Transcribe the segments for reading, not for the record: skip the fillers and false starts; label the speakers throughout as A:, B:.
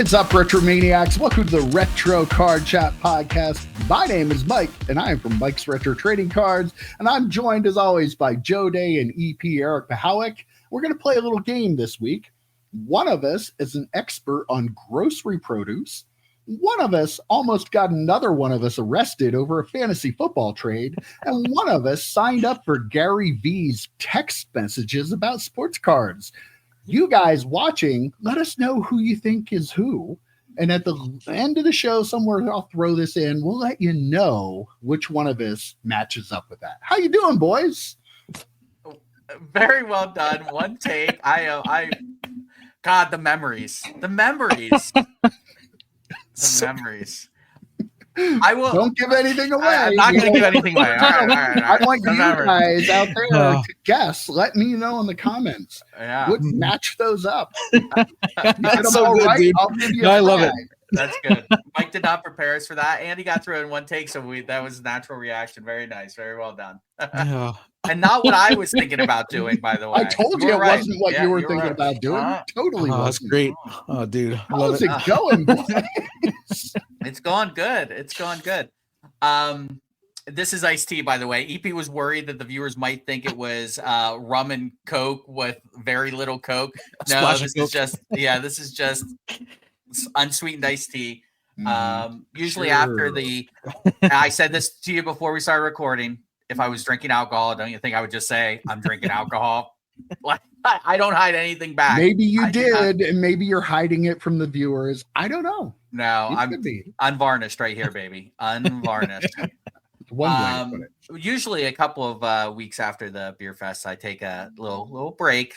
A: What's up, RetroManiacs? Welcome to the Retro Card Chat Podcast. My name is Mike, and I am from Mike's Retro Trading Cards, and I'm joined, as always, by Joe Day and EP Eric Pahowick. We're going to play a little game this week. One of us is an expert on grocery produce. One of us almost got another one of us arrested over a fantasy football trade, and one of us signed up for Gary V's text messages about sports cards. You guys watching, let us know who you think is who. And at the end of the show, somewhere I'll throw this in. We'll let you know which one of us matches up with that. How you doing, boys?
B: Very well done. One take. God, the memories. Memories. I will.
A: Don't give anything away.
B: I'm not going to give anything away. All right.
A: I want you guys out there to guess. Let me know in the comments.
B: Yeah.
A: Would match those up.
C: That's so good, dude.
A: I'll give you
C: I love it.
B: That's good. Mike did not prepare us for that, and he got through it in one take, so that was a natural reaction. Very nice. Very well done.
C: Yeah.
B: And not what I was thinking about doing, by the way.
A: I told you it wasn't what you were thinking about doing. Totally
C: Oh, that's
A: wasn't.
C: great. Oh, dude.
A: How's it going, boys?
B: It's going good. This is iced tea, by the way. EP was worried that the viewers might think it was rum and Coke with very little Coke. No, this is just unsweetened iced tea. Usually after I said this to you before we started recording. If I was drinking alcohol, don't you think I would just say I'm drinking alcohol? Like, I don't hide anything back.
A: Maybe you did, and maybe you're hiding it from the viewers. I don't know.
B: No, I'm unvarnished right here, baby. Unvarnished.
A: One way to put it.
B: Usually a couple of weeks after the beer fest, I take a little break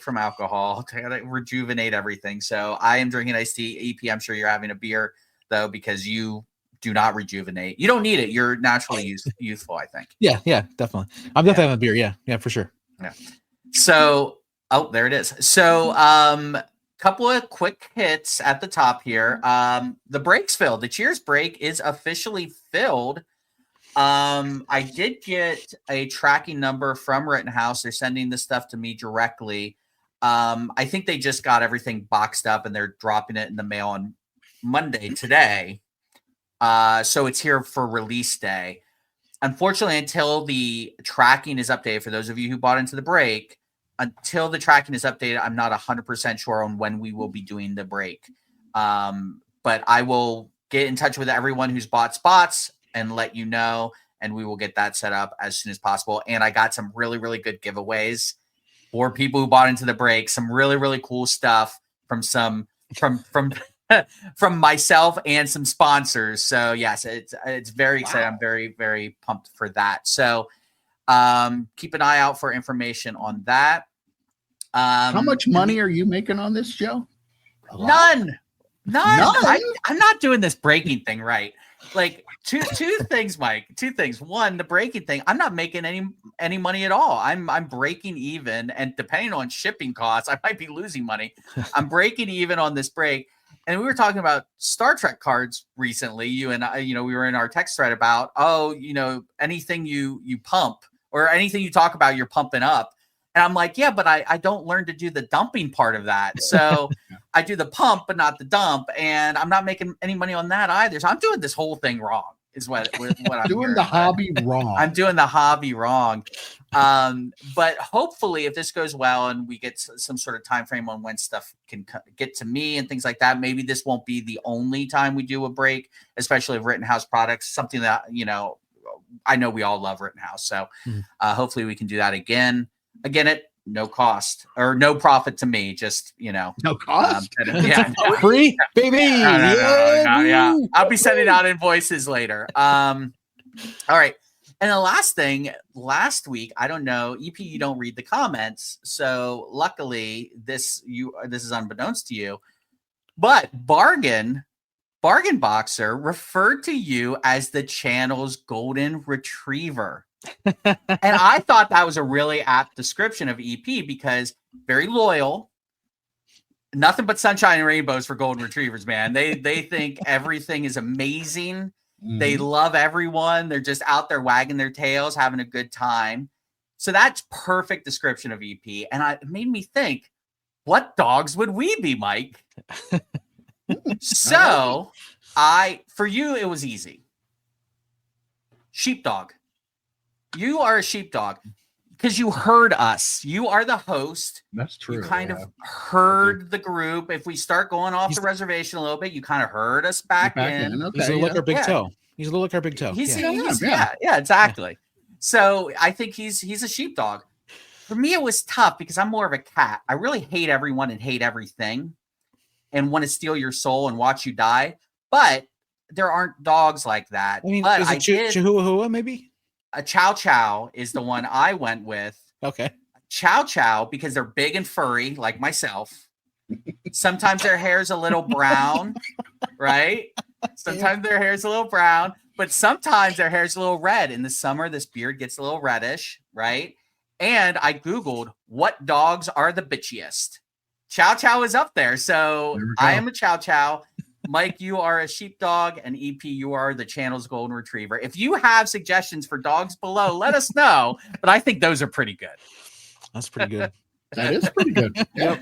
B: from alcohol to rejuvenate everything. So I am drinking iced tea. EP, I'm sure you're having a beer though, because you do not rejuvenate. You don't need it. You're naturally youthful, I think.
C: Yeah, definitely. I'm definitely having a beer. Yeah, for sure.
B: Yeah. So, there it is. So, couple of quick hits at the top here. The break's filled. The Cheers break is officially filled. I did get a tracking number from Rittenhouse. They're sending this stuff to me directly. I think they just got everything boxed up and they're dropping it in the mail on Monday today. So it's here for release day. Unfortunately, until the tracking is updated, for those of you who bought into the break, until the tracking is updated, I'm not 100% sure on when we will be doing the break. But I will get in touch with everyone who's bought spots and let you know, and we will get that set up as soon as possible. And I got some really, really good giveaways for people who bought into the break. Some really, really cool stuff from myself and some sponsors. So yes, it's very exciting. I'm very, very pumped for that. So keep an eye out for information on that.
A: How much money are you making on this, Joe?
B: None. I'm not doing this breaking thing right. Like two things, Mike. Two things. One, the breaking thing. I'm not making any money at all. I'm breaking even, and depending on shipping costs, I might be losing money. I'm breaking even on this break. And we were talking about Star Trek cards recently. You and I, we were in our text thread about, anything you pump or anything you talk about, you're pumping up. And I'm like, yeah, but I don't learn to do the dumping part of that. So I do the pump, but not the dump. And I'm not making any money on that either. So I'm doing this whole thing wrong is what I'm
A: doing the hobby wrong.
B: I'm doing the hobby wrong. But hopefully if this goes well and we get some sort of time frame on when stuff can get to me and things like that, maybe this won't be the only time we do a break, especially of Rittenhouse products, something that, I know we all love Rittenhouse. So hopefully we can do that again. Again, at no cost or no profit to me, just,
A: no cost.
C: Free, baby.
B: Yeah. I'll be sending out invoices later. All right. And the last thing, last week, I don't know, EP, you don't read the comments. So luckily this is unbeknownst to you, but Bargain Boxer referred to you as the channel's golden retriever. And I thought that was a really apt description of EP because very loyal, nothing but sunshine and rainbows for golden retrievers, man. They think everything is amazing. They love everyone. They're just out there wagging their tails, having a good time. So that's perfect description of EP. And it made me think, what dogs would we be, Mike? So for you, it was easy. Sheepdog. You are a sheepdog because you heard us. You are the host.
A: That's true.
B: You kind of heard the group. If we start going off the reservation a little bit, you kind of heard us back in.
C: Okay, he's a little like our big toe. He's a little like our big toe.
B: Yeah, exactly. So I think he's a sheepdog. For me, it was tough because I'm more of a cat. I really hate everyone and hate everything and want to steal your soul and watch you die. But there aren't dogs like that.
C: I mean,
B: but
C: is it Chihuahua maybe?
B: A Chow Chow is the one I went with.
C: Okay.
B: Chow Chow, because they're big and furry, like myself. Sometimes their hair's a little brown, right? Sometimes their hair's a little brown, but sometimes their hair's a little red. In the summer, this beard gets a little reddish, right? And I Googled what dogs are the bitchiest. Chow Chow is up there. So I am a Chow Chow. Mike, you are a sheepdog, and EP, you are the channel's golden retriever. If you have suggestions for dogs below, let us know. But I think those are pretty good.
C: That's pretty good.
A: That is pretty good. Yep.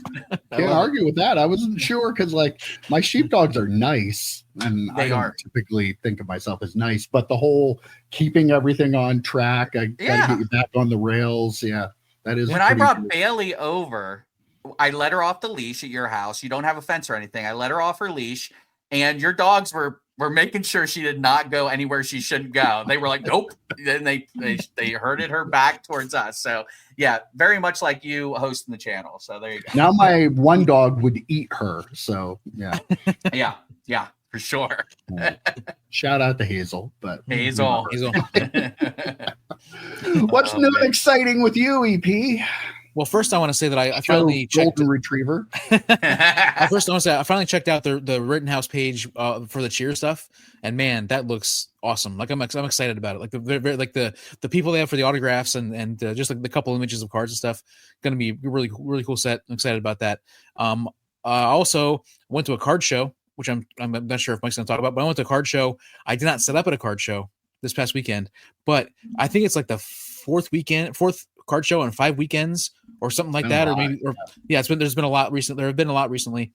A: Can't argue with that. I wasn't sure because, like, my sheepdogs are nice, and I don't typically think of myself as nice. But the whole keeping everything on track, I gotta get you back on the rails. Yeah, that is.
B: When I brought Bailey over, I let her off the leash at your house. You don't have a fence or anything. I let her off her leash. And your dogs were making sure she did not go anywhere she shouldn't go. They were like, nope. Then they herded her back towards us. So yeah, very much like you hosting the channel. So there you go.
A: Now my one dog would eat her. So yeah.
B: yeah, for sure.
A: Shout out to Hazel, but
B: Hazel.
A: What's new and exciting with you, EP?
C: Well, first I want to say that I finally checked
A: golden retriever.
C: First, I want to say I finally checked out the Rittenhouse page for the cheer stuff, and man, that looks awesome. Like I'm excited about it. Like the people they have for the autographs and just like the couple images of cards and stuff. Going to be really cool set. I'm excited about that. I also went to a card show, which I'm not sure if Mike's going to talk about, but I went to a card show. I did not set up at a card show this past weekend, but I think it's like the fourth card show in 5 weekends or something like that, there's been a lot recently. There have been a lot recently,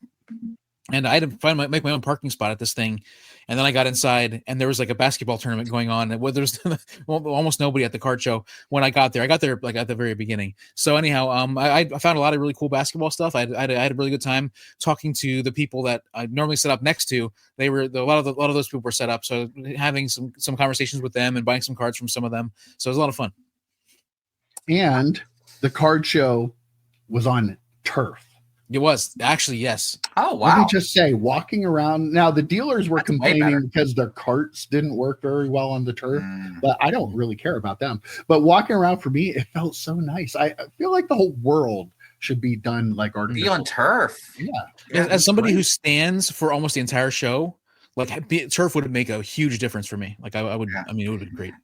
C: and I had to make my own parking spot at this thing, and then I got inside, and there was like a basketball tournament going on, and there's almost nobody at the card show when I got there. I got there like at the very beginning. So anyhow, I found a lot of really cool basketball stuff. I had a really good time talking to the people that I normally set up next to. They were a lot of those people were set up, so having some conversations with them and buying some cards from some of them. So it was a lot of fun.
A: And the card show was on turf.
C: It was actually, yes.
B: Oh, wow.
A: Let me just say, walking around now, the dealers were complaining because their carts didn't work very well on the turf, but I don't really care about them. But walking around for me, it felt so nice. I feel like the whole world should be done like artificial.
B: Be on turf.
A: Yeah.
C: As somebody who stands for almost the entire show, like turf would make a huge difference for me. Like I would, I mean, it would have been great.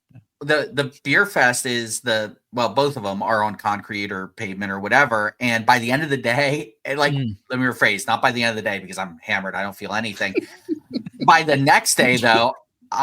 B: The beer fest is both of them are on concrete or pavement or whatever. And by the end of the day, let me rephrase, not by the end of the day because I'm hammered. I don't feel anything. By the next day though,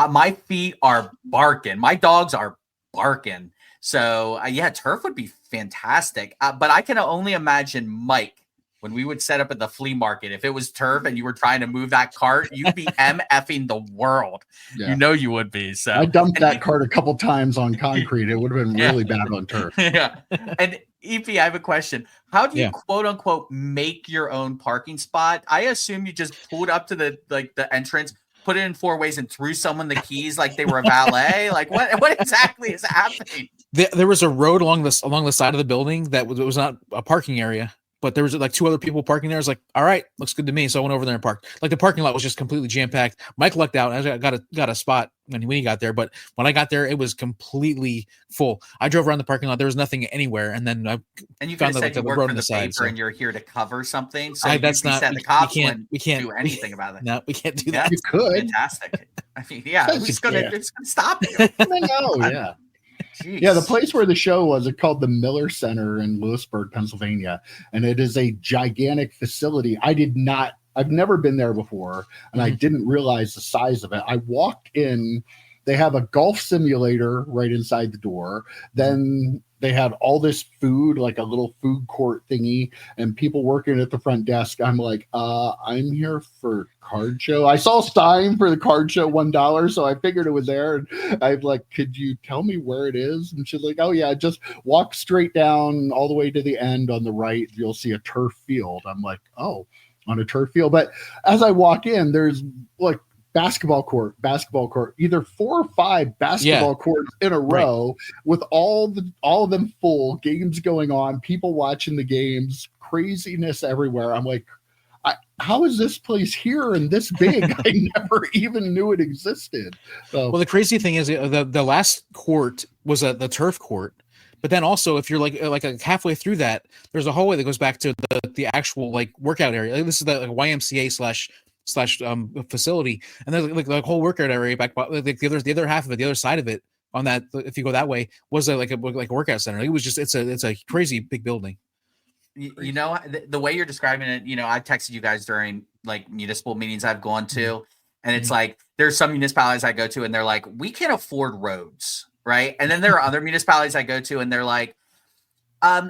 B: my feet are barking. My dogs are barking. So turf would be fantastic. But I can only imagine Mike, when we would set up at the flea market, if it was turf and you were trying to move that cart, you'd be MFing the world. Yeah. You know you would be. So
A: I dumped that cart a couple times on concrete. It would have been really bad on turf.
B: Yeah. And EP, I have a question. How do you quote unquote make your own parking spot? I assume you just pulled up to the entrance, put it in 4 ways, and threw someone the keys like they were a valet. Like what exactly is happening?
C: There was a road along the side of the building that was not a parking area. But there was like 2 other people parking there. I was like, all right, looks good to me. So I went over there and parked. Like the parking lot was just completely jam-packed. Mike lucked out. I got a spot when he got there. But when I got there, it was completely full. I drove around the parking lot. There was nothing anywhere. And then
B: you found you work for the paper and you're here to cover something. So that's not the cops we can't do anything about it.
C: No, we can't do that.
A: You could.
B: Fantastic. I mean, it's gonna stop you.
A: I know, yeah. Jeez. Yeah, the place where the show was, it's called the Miller Center in Lewisburg, Pennsylvania, and it is a gigantic facility. I've never been there before, and I didn't realize the size of it. I walked in they have a golf simulator right inside the door. Then they had all this food, like a little food court thingy, and people working at the front desk. I'm like, I'm here for card show. I saw Stein for the card show $1, so I figured it was there. And I'm like, could you tell me where it is? And she's like, oh yeah, just walk straight down all the way to the end on the right. You'll see a turf field. I'm like, oh, on a turf field. But as I walk in, there's like basketball court, either 4 or 5 basketball courts in a row with all of them full, games going on, people watching the games, craziness everywhere. I'm like, how is this place here and this big? I never even knew it existed. So,
C: well, the crazy thing is the last court was the turf court. But then also, if you're like halfway through that, there's a hallway that goes back to the actual like workout area. This is the YMCA slash facility, and there's like the whole workout area back, like the other half of it, the other side of it on that, if you go that way, was like a workout center. It was just it's a crazy big building.
B: You know, the way you're describing it, you know, I texted you guys during like municipal meetings I've gone to, and it's like there's some municipalities I go to and they're like, we can't afford roads, right? And then there are other municipalities I go to and they're like,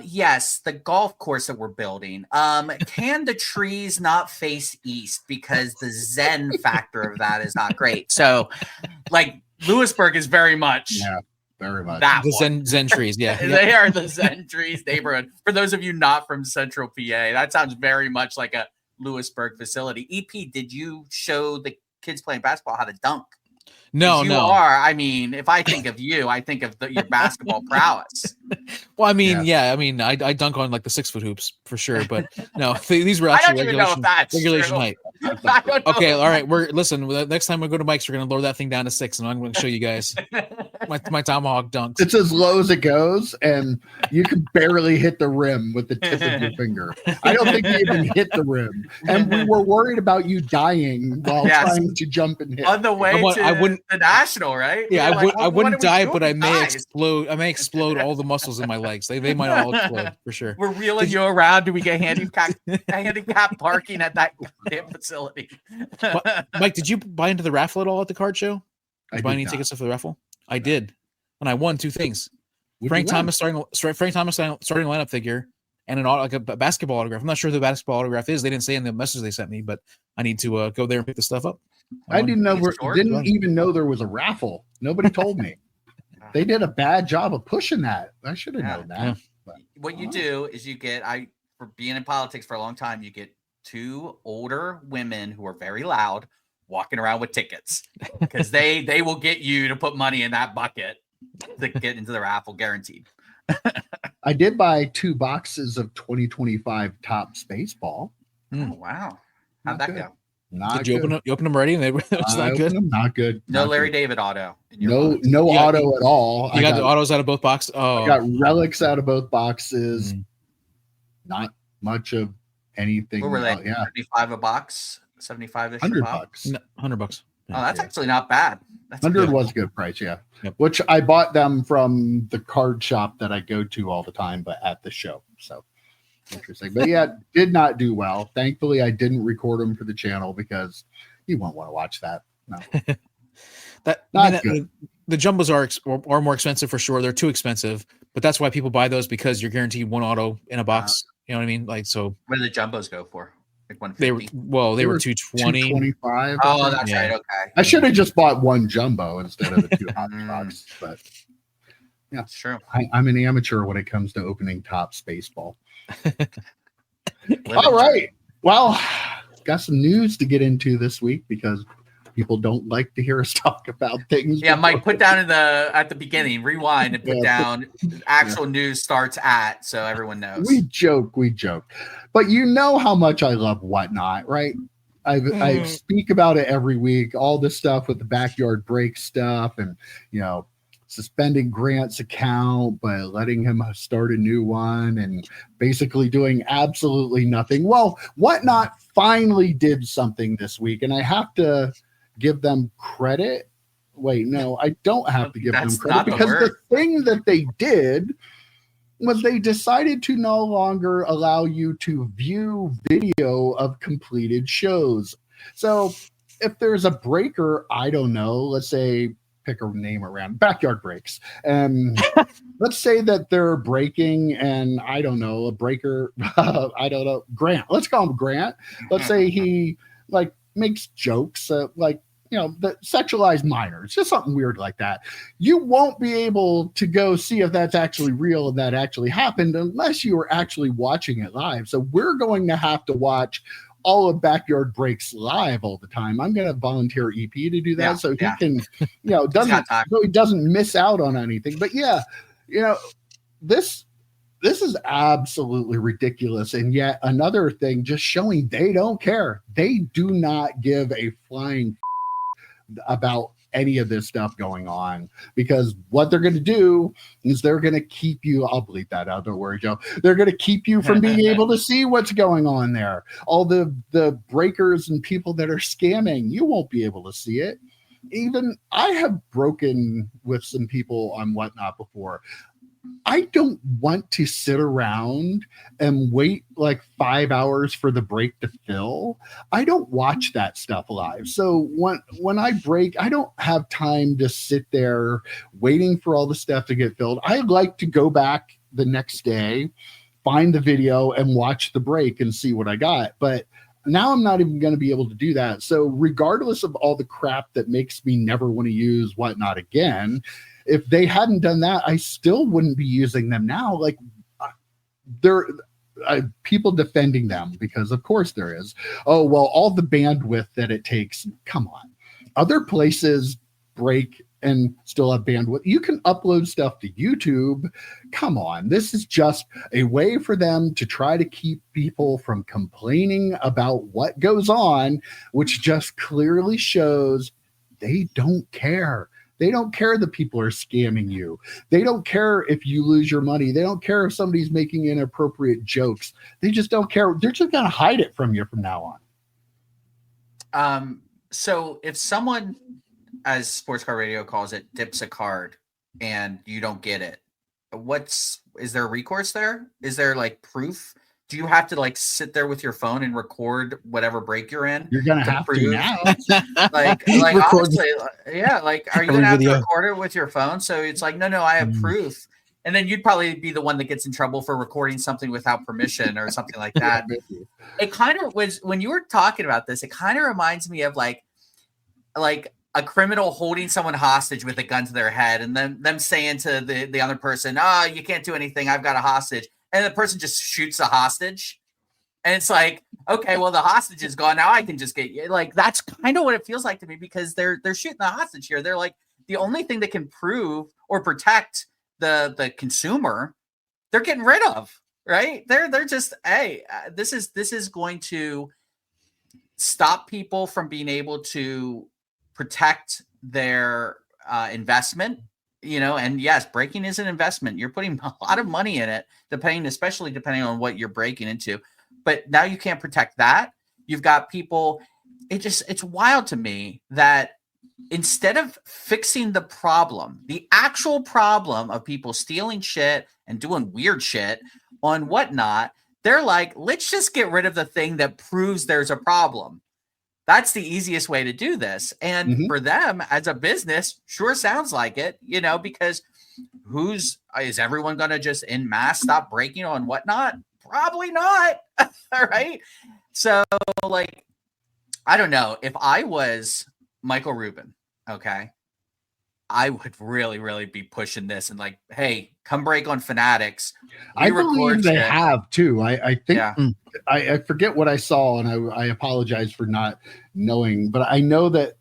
B: yes, the golf course that we're building. Can the trees not face east because the Zen factor of that is not great? So, like, Lewisburg is very much,
A: very much
B: that
C: the Zen trees. Yeah,
B: they are the Zen trees neighborhood. For those of you not from Central PA, that sounds very much like a Lewisburg facility. EP, did you show the kids playing basketball how to dunk?
C: No.
B: I mean, if I think of you, I think of your basketball prowess.
C: Well, I mean, I dunk on like the 6-foot hoops for sure, but no, these were actually regulation height. Okay, all right. Listen. Next time we go to Mike's, we're gonna lower that thing down to 6, and I'm going to show you guys my tomahawk dunks.
A: It's as low as it goes, and you can barely hit the rim with the tip of your finger. I don't think you even hit the rim, and we were worried about you dying while trying to jump and hit
B: on the way to the national, right?
C: Yeah, I wouldn't die, but I may explode. I may explode all the muscles in my legs. They might all explode for sure.
B: We're wheeling you around. Do we get handicap parking at that damn facility?
C: Mike, did you buy into the raffle at all at the card show? Did you buy any tickets for the raffle? I did, and I won 2 things. Frank Thomas starting lineup figure and a basketball autograph. I'm not sure who the basketball autograph is. They didn't say in the message they sent me, but I need to go there and pick the stuff up.
A: I didn't even know there was a raffle. Nobody told me. They did a bad job of pushing that. I should have known that.
C: Yeah.
A: But,
B: what you do is you get, for being in politics for a long time, you get 2 older women who are very loud walking around with tickets because they will get you to put money in that bucket to get into the raffle, guaranteed.
A: I did buy 2 boxes of 2025 Topps baseball.
B: Oh, wow. How'd that go?
C: Did you open them already? And it was not good.
A: Not good.
B: No Larry David auto.
A: No auto at all.
C: You got the autos out of both boxes. Oh,
A: I got relics out of both boxes. Not much of anything.
B: What were they? 75 a box, 75ish.
A: $100.
C: No, $100.
B: Oh, that's actually not bad. That's
A: 100 was a good price, yeah. Yep. Which I bought them from the card shop that I go to all the time, but at the show. So interesting. But yeah, did not do well. Thankfully, I didn't record them for the channel because you won't want to watch that. No.
C: The jumbos are more expensive for sure. They're too expensive, but that's why people buy those, because you're guaranteed 1 auto in a box. You know what I mean? Like, so
B: what do the jumbos go for? Like 150?
C: They were 220.
A: 225.
B: Oh, that's right. Okay.
A: I should have just bought 1 jumbo instead of the 2 hot box, but yeah,
B: it's true.
A: I'm an amateur when it comes to opening Topps baseball. All right. Well, got some news to get into this week because people don't like to hear us talk about things.
B: Yeah, Mike, put down at the beginning, rewind and put down actual news starts at, so everyone knows.
A: We joke. But you know how much I love WhatNot, right? I speak about it every week, all this stuff with the backyard break stuff and, suspending Grant's account, but letting him start a new one and basically doing absolutely nothing. Well, WhatNot finally did something this week, and I have to give them credit. Wait, no, I don't have to give them credit because the thing that they did was they decided to no longer allow you to view video of completed shows. So if there's a breaker, I don't know, let's say pick a name around backyard breaks. And let's say that they're breaking, and I don't know, a breaker, I don't know, Grant. Let's call him Grant. Let's say he like makes jokes like, you know, that sexualize minors, just something weird like that. You won't be able to go see if that's actually real and that actually happened unless you are actually watching it live. So we're going to have to watch all of Backyard Breaks live all the time. I'm going to volunteer EP to do that so he can, you know, so he doesn't miss out on anything. But yeah, you know, this is absolutely ridiculous. And yet another thing, just showing they don't care. They do not give a flying about any of this stuff going on, because what they're going to do is they're going to keep you, I'll bleep that out, don't worry, Joe. They're going to keep you from being able to see what's going on there. All the breakers and people that are scamming, you won't be able to see it. Even I have broken with some people on WhatNot before. I don't want to sit around and wait like 5 hours for the break to fill. I don't watch that stuff live. So when I break, I don't have time to sit there waiting for all the stuff to get filled. I like to go back the next day, find the video and watch the break and see what I got. But now I'm not even going to be able to do that. So regardless of all the crap that makes me never want to use WhatNot again, if they hadn't done that, I still wouldn't be using them now. Like, there people defending them because of course there is. Oh, well, all the bandwidth that it takes. Come on. Other places break and still have bandwidth. You can upload stuff to YouTube. Come on. This is just a way for them to try to keep people from complaining about what goes on, which just clearly shows they don't care. They don't care that people are scamming you. They don't care if you lose your money. They don't care if somebody's making inappropriate jokes. They just don't care. They're just going to hide it from you from now
B: on. So if someone, as Sports Card Radio calls it, dips a card and you don't get it, is there recourse there? Is there like proof? Do you have to like sit there with your phone and record whatever break you're in?
A: You're gonna have to now.
B: like honestly, yeah. Like, are you gonna have to record it with your phone? So it's like, no, I have proof. And then you'd probably be the one that gets in trouble for recording something without permission or something like that. It kind of was, when you were talking about this, it kind of reminds me of like a criminal holding someone hostage with a gun to their head, and then them saying to the other person, "Oh, you can't do anything. I've got a hostage." And the person just shoots the hostage. And it's like, okay, well, the hostage is gone. Now I can just get you. Like, that's kind of what it feels like to me, because they're shooting the hostage here. They're like, the only thing that can prove or protect the consumer, they're getting rid of, right? They're just, hey, this is going to stop people from being able to protect their investment. You know, and yes, breaking is an investment. You're putting a lot of money in it, especially depending on what you're breaking into. But now you can't protect that. You've got people. It's wild to me that instead of fixing the problem, the actual problem of people stealing shit and doing weird shit on WhatNot, they're like, let's just get rid of the thing that proves there's a problem. That's the easiest way to do this. And for them as a business, sure sounds like it, you know, because is everyone going to just en masse stop breaking on WhatNot? Probably not. All right. So like, I don't know, if I was Michael Rubin, okay, I would really, really be pushing this and like, hey, come break on Fanatics.
A: I believe they have too. I think I forget what I saw, and I apologize for not knowing, but I know that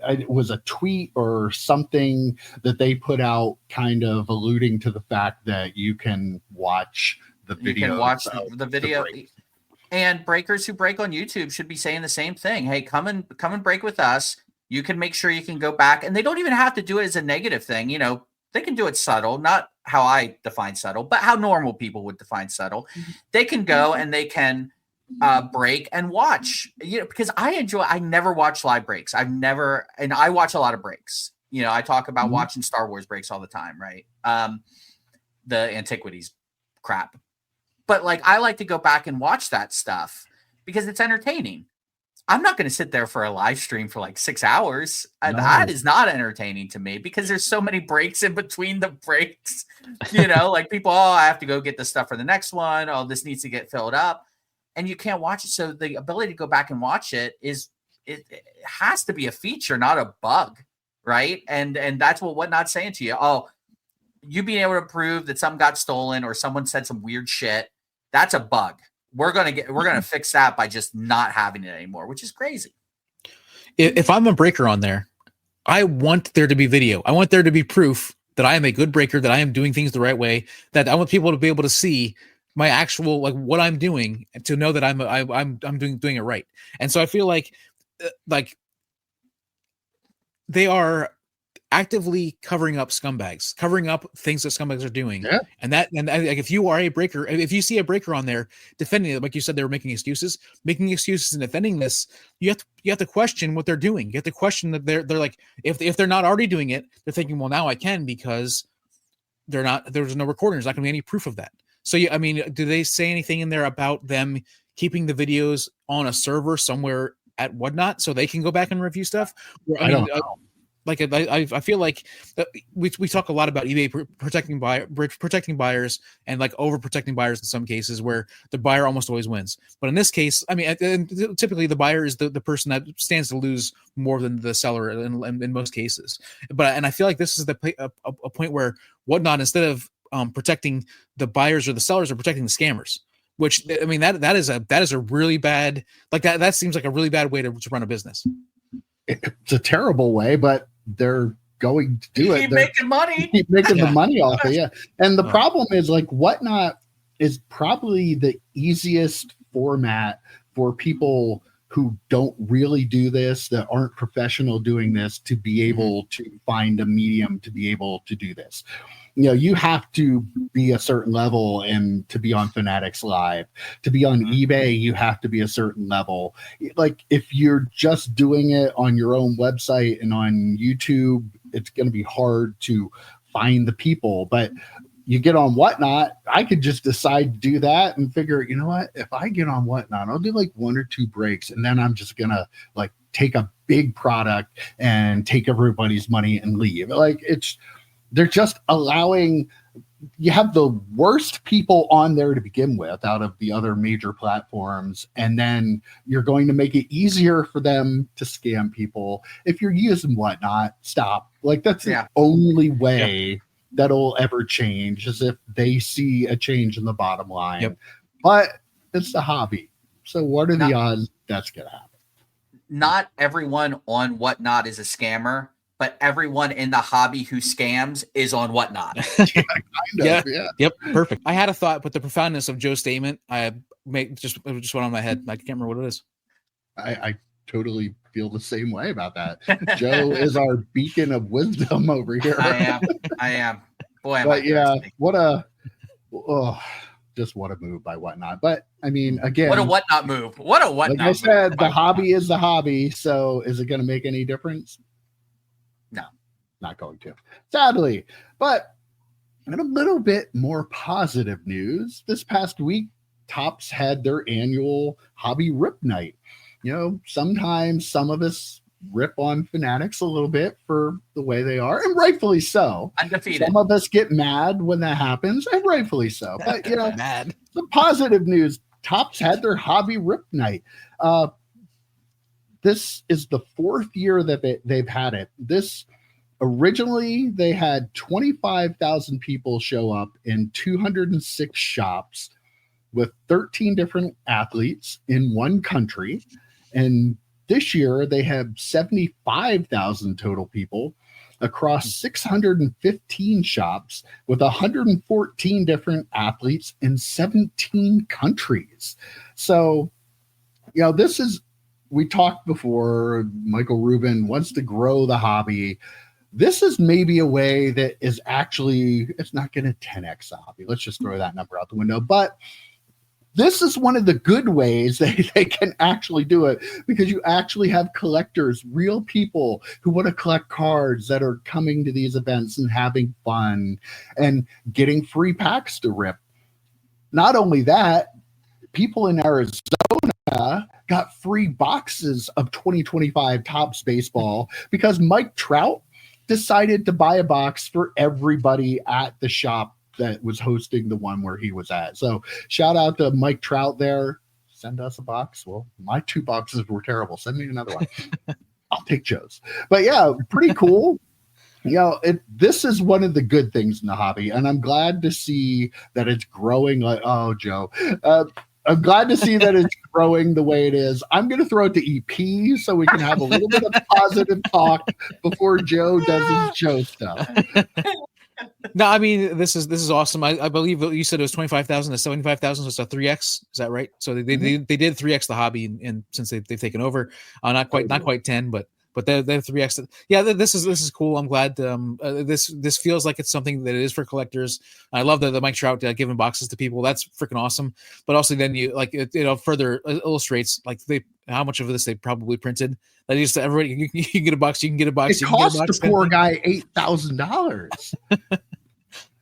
A: it was a tweet or something that they put out, kind of alluding to the fact that you can watch the video.
B: You can watch the video. And breakers who break on YouTube should be saying the same thing. Hey, come and break with us. You can make sure you can go back, and they don't even have to do it as a negative thing. You know, they can do it subtle, not how I define subtle, but how normal people would define subtle. They can go and they can break and watch, you know, because I never watch live breaks. And I watch a lot of breaks. You know, I talk about watching Star Wars breaks all the time, right? The antiquities crap. But like, I like to go back and watch that stuff because it's entertaining. I'm not going to sit there for a live stream for like 6 hours.
A: No.
B: That is not entertaining to me because there's so many breaks in between the breaks. Like people, I have to go get the stuff for the next one. Oh, this needs to get filled up. And you can't watch it. So the ability to go back and watch it it has to be a feature, not a bug, right? And that's what WhatNot's saying to you. Oh, you being able to prove that something got stolen or someone said some weird shit, that's a bug. We're gonna fix that by just not having it anymore, which is crazy.
C: If I'm a breaker on there, I want there to be video. I want there to be proof that I am a good breaker, that I am doing things the right way, that I want people to be able to see my actual, like, what I'm doing, and to know that I'm doing it right. And so I feel like they are actively covering up scumbags, covering up things that scumbags are doing.
A: Yeah.
C: And like, if you are a breaker, if you see a breaker on there defending it, like you said, they were making excuses and defending this, you have to question what they're doing. You have to question that they're like, if they're not already doing it, they're thinking, well, now I can, because there's no recording. There's not going to be any proof of that. So I mean, do they say anything in there about them keeping the videos on a server somewhere at WhatNot so they can go back and review stuff?
A: I don't know.
C: Like I feel like we talk a lot about eBay protecting buyers and like overprotecting buyers in some cases, where the buyer almost always wins. But in this case, I mean, typically the buyer is the person that stands to lose more than the seller in most cases. And I feel like this is a point where WhatNot, instead of protecting the buyers or the sellers, are protecting the scammers. Which, I mean, that is a really bad, like that seems like a really bad way to run a business.
A: It's a terrible way, but they're going to do it.
B: Keep making money.
A: Keep making the money off it, yeah. And the problem is, like, WhatNot is probably the easiest format for people who don't really do this, that aren't professional doing this, to be able to find a medium to be able to do this. You have to be a certain level, and to be on Fanatics Live, to be on eBay, you have to be a certain level. Like, if you're just doing it on your own website and on YouTube, it's going to be hard to find the people. But you get on WhatNot, I could just decide to do that and figure, you know what, if I get on WhatNot, I'll do like 1 or 2 breaks, and then I'm just going to like take a big product and take everybody's money and leave. Like, they're just allowing, you have the worst people on there to begin with out of the other major platforms, and then you're going to make it easier for them to scam people. If you're using WhatNot, stop. Like, that's the only way that'll ever change, is if they see a change in the bottom line.
C: Yep.
A: But it's the hobby. So what are the odds that's going to happen?
B: Not everyone on WhatNot is a scammer, but everyone in the hobby who scams is on WhatNot.
A: Yeah.
C: Yep. Perfect. I had a thought, but the profoundness of Joe's statement, it just went on my head. I can't remember what it is.
A: I totally feel the same way about that. Joe is our beacon of wisdom over here.
B: I am. Boy,
A: but yeah, what a move by WhatNot. But I mean, again,
B: what a WhatNot move. What a WhatNot
A: like I said, the hobby is the hobby. So is it going to make any difference?
B: No,
A: not going to, sadly. But in a little bit more positive news, this past week, Topps had their annual hobby rip night. Sometimes some of us rip on Fanatics a little bit for the way they are, and rightfully so.
B: Undefeated.
A: Some of us get mad when that happens, and rightfully so. But
C: mad.
A: The positive news: Topps had their hobby rip night. This is the 4th year that they've had it. Originally, they had 25,000 people show up in 206 shops with 13 different athletes in one country. And this year, they have 75,000 total people across 615 shops with 114 different athletes in 17 countries. So, we talked before, Michael Rubin wants to grow the hobby. This is maybe a way that is actually, it's not going to 10x the hobby. Let's just throw that number out the window. But this is one of the good ways they can actually do it, because you actually have collectors, real people who want to collect cards that are coming to these events and having fun and getting free packs to rip. Not only that, people in Arizona got free boxes of 2025 Topps baseball because Mike Trout decided to buy a box for everybody at the shop that was hosting the one where he was at. So shout out to Mike Trout there. Send us a box. Well, my 2 boxes were terrible. Send me another one. I'll take Joe's. But yeah, pretty cool. This is one of the good things in the hobby, and I'm glad to see that it's growing. Joe, I'm glad to see that it's growing the way it is. I'm going to throw it to EP so we can have a little bit of positive talk before Joe does his Joe stuff.
C: No, I mean this is awesome. I believe you said it was 25,000 to 75,000, so it's a 3x. Is that right? So they did 3x the hobby, and since they've taken over, not quite 10, but they're 3x. Yeah, this is cool. I'm glad. This feels like it's something that it is for collectors. I love the Mike Trout giving boxes to people. That's freaking awesome. But also then you like it further illustrates like how much of this they probably printed. That just everybody you can get a box. You can get a box.
A: It cost the poor guy $8,000.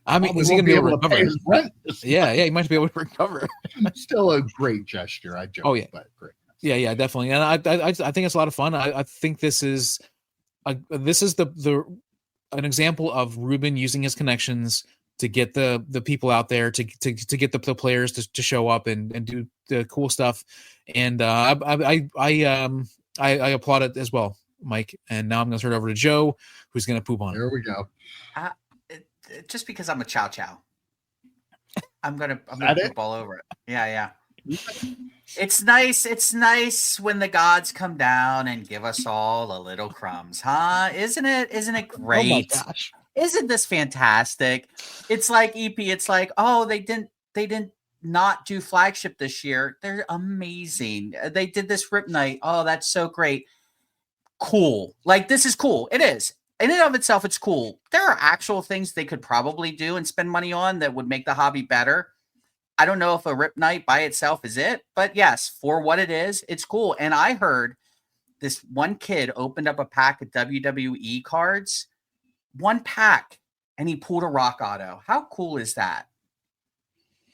C: I mean, is he going to be able to recover?
A: His rent.
C: Yeah, he might be able to recover.
A: Still a great gesture. I joke.
C: Oh yeah,
A: but great.
C: Yeah, definitely. And I think it's a lot of fun. I think this is an example of Ruben using his connections to get the people out there to get the players to show up and do the cool stuff. And I applaud it as well, Mike. And now I'm going to turn it over to Joe, who's going to poop on it.
A: There we go.
B: Just because I'm a chow, I'm gonna poop all over it. Yeah. It's nice. It's nice when the gods come down and give us all a little crumbs, huh? Isn't it great?
A: Oh my gosh.
B: Isn't this fantastic? It's like EP. It's like, oh, they didn't not do flagship this year. They're amazing. They did this Rip Night. Oh, that's so great. Cool. Like, this is cool. It is. In and of itself, it's cool. There are actual things they could probably do and spend money on that would make the hobby better. I don't know if a Rip Night by itself is it, but yes, for what it is, it's cool. And I heard this one kid opened up a pack of WWE cards, 1 pack, and he pulled a rock auto. How cool is that?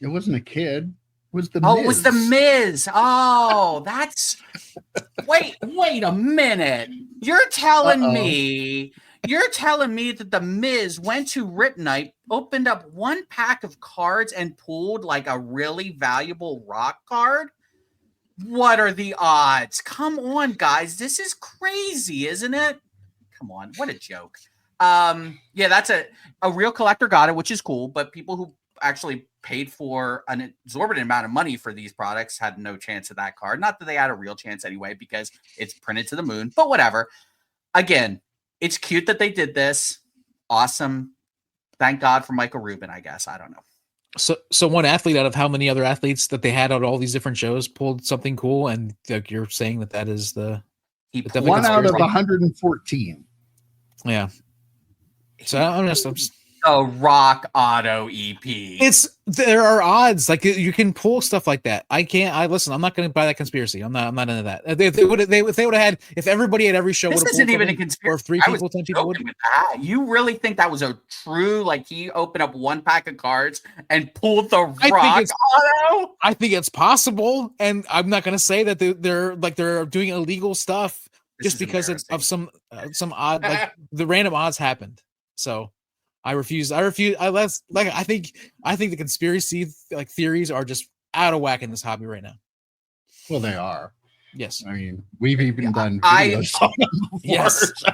A: It wasn't a kid. It was the Miz.
B: It was the Miz. Oh, that's wait a minute. You're telling me that the Miz went to Rip Night, opened up 1 pack of cards, and pulled like a really valuable rock card? What are the odds? Come on, guys. This is crazy, isn't it? Come on. What a joke. Yeah, that's a real collector got it, which is cool, but people who actually paid for an exorbitant amount of money for these products had no chance of that card. Not that they had a real chance anyway, because it's printed to the moon, but whatever. Again, it's cute that they did this. Awesome. Thank God for Michael Rubin, I guess. I don't know.
C: So one athlete out of how many other athletes that they had at all these different shows pulled something cool, and like you're saying that is the
A: one out of 114.
C: Yeah. So I'm just
B: a rock auto EP.
C: There are odds like you can pull stuff like that. Listen. I'm not going to buy that conspiracy. I'm not into that. If they would have had, if everybody at every show would have
B: isn't even a conspiracy.
C: Or if 3 people, 10 people would.
B: You really think that was a true, like he opened up 1 pack of cards and pulled the rock auto?
C: I think it's possible, and I'm not going to say that they're doing illegal stuff just because of some odd like the random odds happened. So. I refuse. I think the conspiracy theories are just out of whack in this hobby right now.
A: Well, they are.
C: Yes.
A: I mean, we've even done videos on them before.
C: Yes.
A: So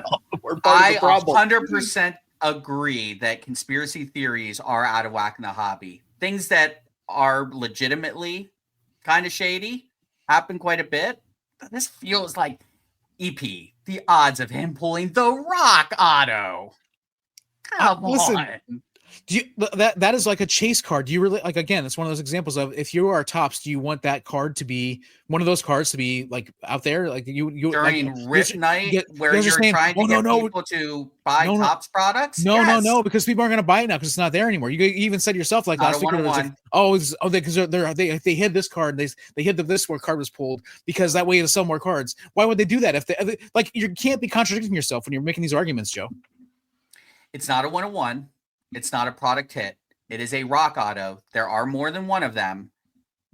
B: I 100% agree that conspiracy theories are out of whack in the hobby. Things that are legitimately kind of shady happen quite a bit. But this feels like EP. The odds of him pulling the rock auto.
C: Listen, that is like a chase card. Do you really like? Again, it's one of those examples of if you are Topps, do you want that card to be one of those cards to be like out there, like you
B: during like, Rip Night where you're trying to get people to buy Topps products?
C: No, because people aren't going to buy it now because it's not there anymore. You even said yourself like last week, because they hid this card. They hid this card was pulled because that way to sell more cards. Why would they do that if they like? You can't be contradicting yourself when you're making these arguments, Joe.
B: It's not a 101. It's not a product hit. It is a rock auto. There are more than one of them.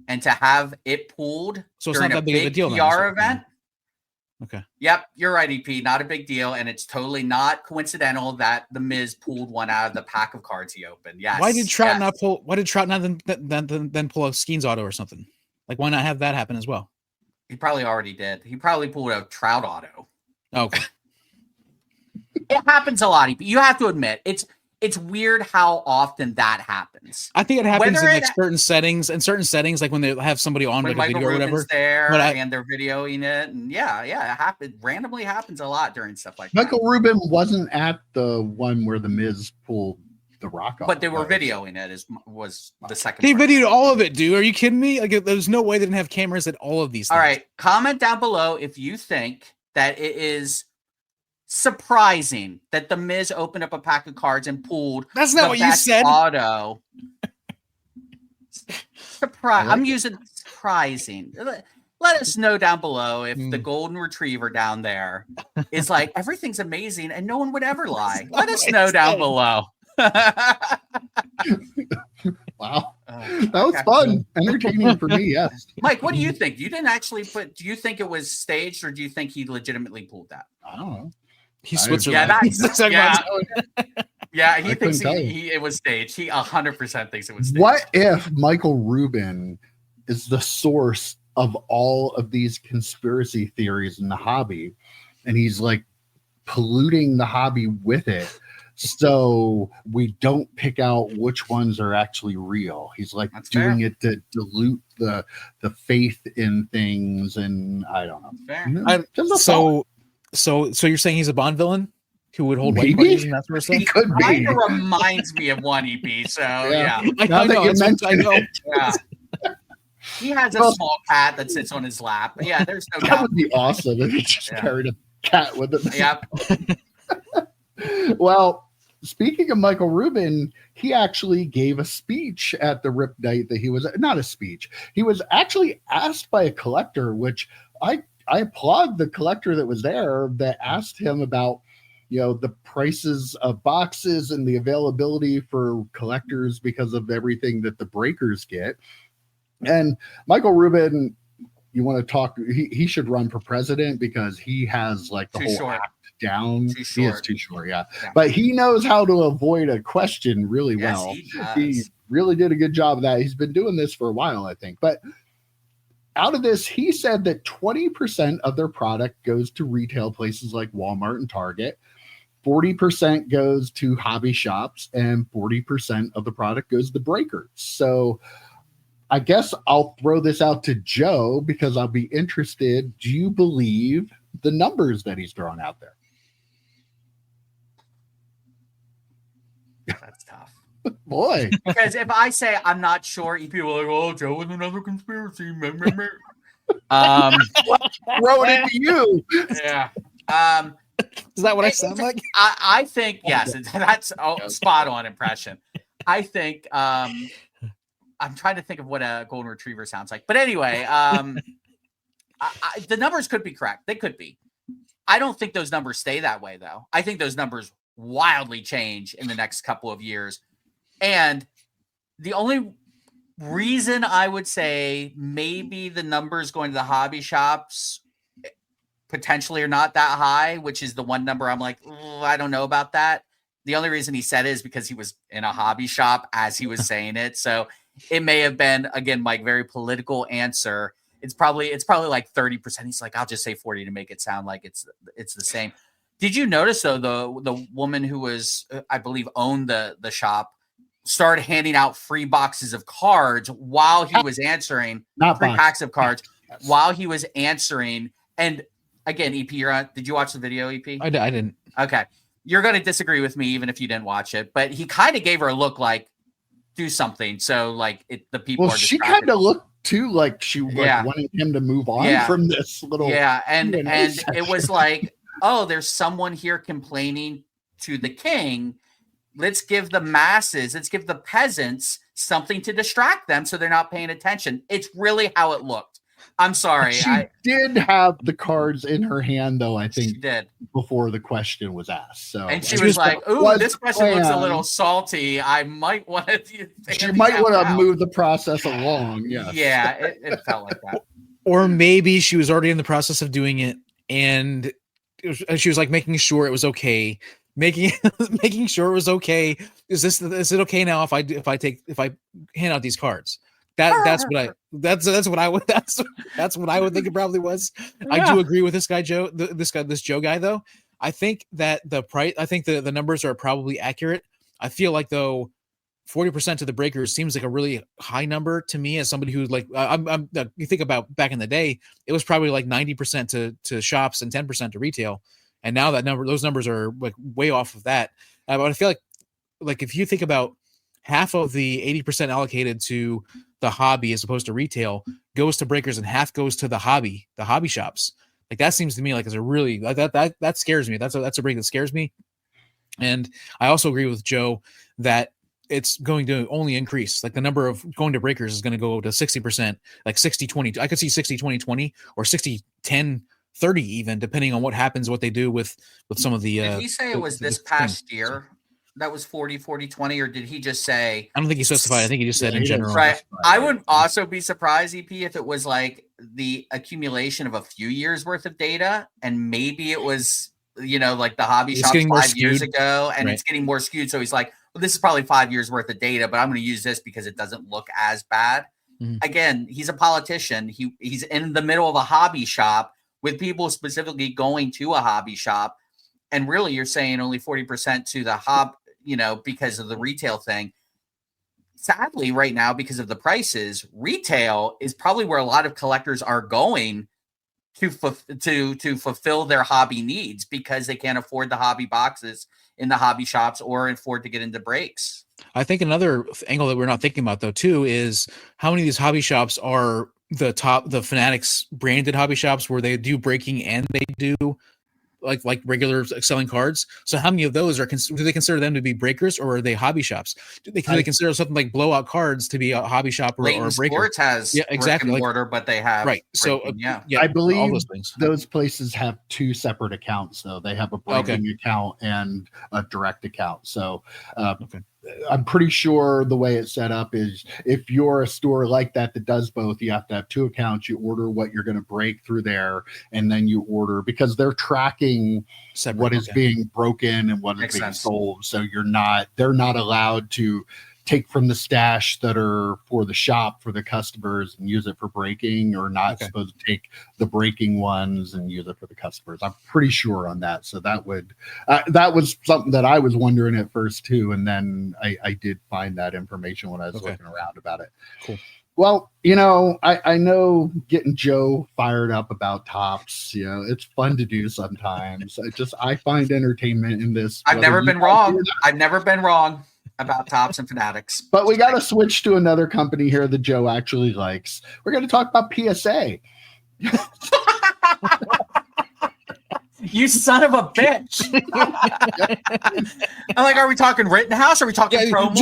B: and to have it pulled
C: So it's
B: during
C: not
B: a
C: that big of a
B: big
C: deal.
B: PR event.
C: Okay.
B: Yep, you're right, EP. Not a big deal, and it's totally not coincidental that the Miz pulled one out of the pack of cards he opened. Yes.
C: Why did Trout
B: yes.
C: not pull? Why did Trout not then pull a Skeens auto or something? Like, why not have that happen as well?
B: He probably already did. He probably pulled a Trout auto.
C: Okay.
B: It happens a lot. You have to admit it's weird how often that happens.
C: I think it happens in like certain settings, like when they have somebody on like a
B: Michael
C: video or
B: Rubin's
C: whatever.
B: there and they're videoing it, and it randomly happens a lot during stuff like
A: Michael
B: that.
A: Rubin wasn't at the one where the Miz pulled the rock off,
B: but they were videoing it. Was the second?
C: They videoed all of it, dude. Are you kidding me? Like, there's no way they didn't have cameras at all of these things.
B: All right, comment down below if you think that it is surprising that the Miz opened up a pack of cards and pulled.
C: That's not what you said.
B: Auto. I'm using surprising. Let us know down below if the golden retriever down there is like everything's amazing and no one would ever lie. Let us know down below.
A: Wow, that was fun, entertaining for me. Yes,
B: Mike, what do you think? You didn't actually put. Do you think it was staged, or do you think he legitimately pulled that?
A: I don't know.
C: He's Switzerland.
B: Yeah, he thinks it was staged. He 100% thinks it was staged.
A: What if Michael Rubin is the source of all of these conspiracy theories in the hobby, and he's like polluting the hobby with it, so we don't pick out which ones are actually real? He's like doing it to dilute the faith in things, and I don't know.
C: So you're saying he's a Bond villain who would hold
A: Maybe?
C: white parties and that sort of stuff?
A: He could be.
B: Kind of reminds me of one EP. So yeah.
A: I know.
B: Yeah. He has a small cat that sits on his lap. But yeah, there's no doubt.
A: That would be awesome if he just carried a cat with him.
B: Yep.
A: Well, speaking of Michael Rubin, he actually gave a speech at the Rip Night that he was not a speech. He was actually asked by a collector, which I applaud the collector that was there that asked him about, the prices of boxes and the availability for collectors because of everything that the breakers get. And Michael Rubin, you want to talk, he should run for president because he has like the whole act down. He is too short, yeah. But he knows how to avoid a question really well. He really did a good job of that. He's been doing this for a while, I think. But out of this, he said that 20% of their product goes to retail places like Walmart and Target, 40% goes to hobby shops, and 40% of the product goes to breakers. So I guess I'll throw this out to Joe because I'll be interested. Do you believe the numbers that he's throwing out there?
B: That's tough.
A: Boy.
B: Because if I say I'm not sure, people are like, oh, Joe was another conspiracy.
A: Throw it into you.
B: Yeah.
C: Is that what I sound like?
B: I think, yes, that's a spot on impression. I think I'm trying to think of what a golden retriever sounds like. But anyway, the numbers could be correct. They could be. I don't think those numbers stay that way, though. I think those numbers wildly change in the next couple of years. And the only reason I would say maybe the numbers going to the hobby shops potentially are not that high, which is the one number I'm like, I don't know about that. The only reason he said it is because he was in a hobby shop as he was saying it. So it may have been, again, Mike, very political answer. It's probably like 30%. He's like, I'll just say 40 to make it sound like it's the same. Did you notice though, the woman who was, I believe, owned the shop started handing out free boxes of cards while he was answering, packs of cards while he was answering. And again, EP, did you watch the video, EP?
C: I didn't.
B: Okay. You're going to disagree with me even if you didn't watch it, but he kind of gave her a look like, do something. So like the people are
A: she kind of looked too like she wanted him to move on from this little.
B: Yeah. And it was like, oh, there's someone here complaining to the king. Let's give the masses, let's give the peasants something to distract them so they're not paying attention. It's really how it looked. I'm sorry.
A: She did have the cards in her hand, though, I think,
B: she did.
A: before the question was asked. So,
B: And she was like, ooh, this question looks a little salty. I might want to.
A: She might want to move the process along. Yes.
B: Yeah, it felt like that.
C: Or maybe she was already in the process of doing it, and she was like making sure it was okay. Making sure it was okay. Is it okay now if I hand out these cards? That's what I would think it probably was. Yeah. I do agree with this guy Joe. This Joe guy though. I think that the numbers are probably accurate. I feel like though 40% to the breakers seems like a really high number to me as somebody who's like you think about back in the day, it was probably like 90% to shops and 10% to retail. And now those numbers are like way off of that. But I feel like if you think about half of the 80% allocated to the hobby as opposed to retail goes to breakers and half goes to the hobby shops. Like that seems to me like is a really that scares me. That's a break that scares me. And I also agree with Joe that it's going to only increase. Like the number of going to breakers is going to go to 60%, like 60-20. I could see 60-20-20 or 60-10-30 even, depending on what happens, what they do with some of the.
B: Did he say it was this past year that was 40-40-20, or did he just say?
C: I don't think he specified. I think he just said in general.
B: Right. I would also be surprised, EP, if it was like the accumulation of a few years worth of data, and maybe it was, like the hobby shop 5 years ago, and it's getting more skewed. So he's like, well, this is probably 5 years worth of data, but I'm going to use this because it doesn't look as bad. Mm-hmm. Again, he's a politician. He's in the middle of a hobby shop with people specifically going to a hobby shop. And really, you're saying only 40% to the because of the retail thing. Sadly, right now, because of the prices, retail is probably where a lot of collectors are going to fulfill their hobby needs because they can't afford the hobby boxes in the hobby shops or afford to get into breaks.
C: I think another angle that we're not thinking about though too is how many of these hobby shops are the Fanatics branded hobby shops where they do breaking and they do like regular selling cards. So how many of those do they consider them to be breakers, or are they hobby shops? Do they consider something like Blowout Cards to be a hobby shop or a breaker?
B: Sports has
C: exactly
B: brick and mortar, but they have
C: So
A: I believe all those places have two separate accounts. So they have a breaking account and a direct account. So I'm pretty sure the way it's set up is if you're a store like that does both, you have to have two accounts. You order what you're going to break through there, and then you order because they're tracking what is being broken and what is being sold. So they're not allowed to take from the stash that are for the shop for the customers and use it for breaking, or not supposed to take the breaking ones and use it for the customers. I'm pretty sure on that. So that was something that I was wondering at first too. And then I did find that information when I was looking around about it.
C: Cool.
A: Well, I know getting Joe fired up about Topps, it's fun to do sometimes. I find entertainment in this.
B: I've never been wrong about Topps and Fanatics.
A: But we got to switch to another company here that Joe actually likes. We're going to talk about PSA.
B: You son of a bitch. I'm like, are we talking Rittenhouse? Are we talking promo?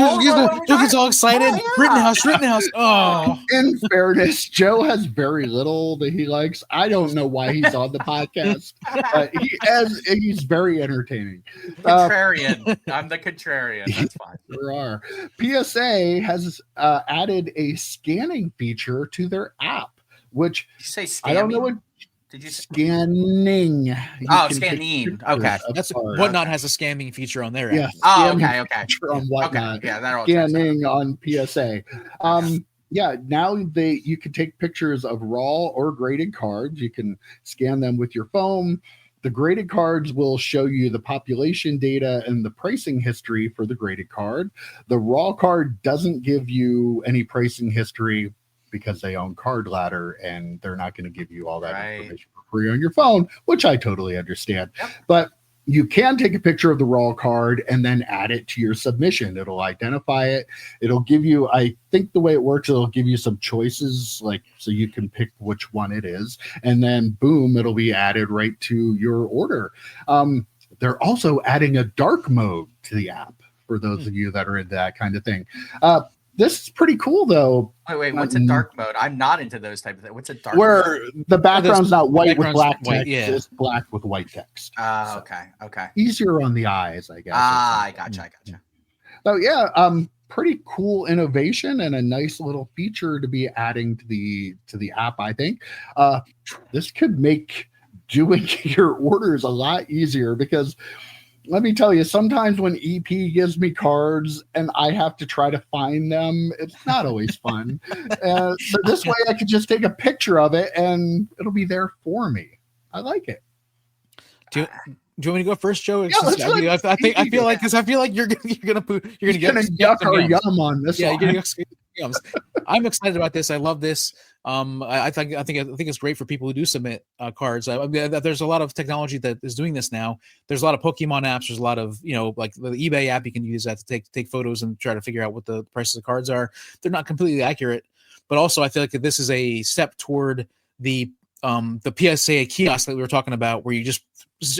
C: Joe gets all excited. Rittenhouse. Oh.
A: In fairness, Joe has very little that he likes. I don't know why he's on the podcast. He's very entertaining.
B: Contrarian. I'm the contrarian. That's fine.
A: There are. PSA has added a scanning feature to their app, which
B: did you say scamming?
A: I don't know what.
B: Did you
A: scanning?
B: Scanning. Okay,
C: that's WhatNot has a scamming feature on their
A: app.
B: Yeah. Okay.
A: On WhatNot.
B: Okay. Yeah, that all
A: scanning on PSA. Now you can take pictures of raw or graded cards. You can scan them with your phone. The graded cards will show you the population data and the pricing history for the graded card. The raw card doesn't give you any pricing history because they own Card Ladder and they're not going to give you all that information for free on your phone, which I totally understand. Yep. But you can take a picture of the raw card and then add it to your submission. It'll identify it. It'll give you, I think the way it works, it'll give you some choices, so you can pick which one it is. And then boom, it'll be added right to your order. They're also adding a dark mode to the app for those of you that are into that kind of thing. This is pretty cool though.
B: Wait, what's a dark mode? I'm not into those type of things. What's a dark
A: where
B: mode?
A: the background's not white with black
C: white,
A: text,
C: yeah.
A: it's black with white text.
B: So, okay.
A: Easier on the eyes, I guess.
B: I gotcha.
A: So yeah, pretty cool innovation and a nice little feature to be adding to the app, I think. This could make doing your orders a lot easier, because let me tell you, sometimes when EP gives me cards and I have to try to find them, it's not always fun. So this way I could just take a picture of it and it'll be there for me. I like it.
C: Do you want me to go first, Joe?
A: Yeah,
C: I feel like you're gonna
A: yuck or yum on this.
C: Yeah, you're gonna yums. I'm excited about this. I love this. I think it's great for people who do submit cards. I mean, there's a lot of technology that is doing this now. There's a lot of Pokemon apps. There's a lot of, like the eBay app. You can use that to take photos and try to figure out what the prices of cards are. They're not completely accurate, but also I feel like this is a step toward the PSA kiosk that we were talking about, where you just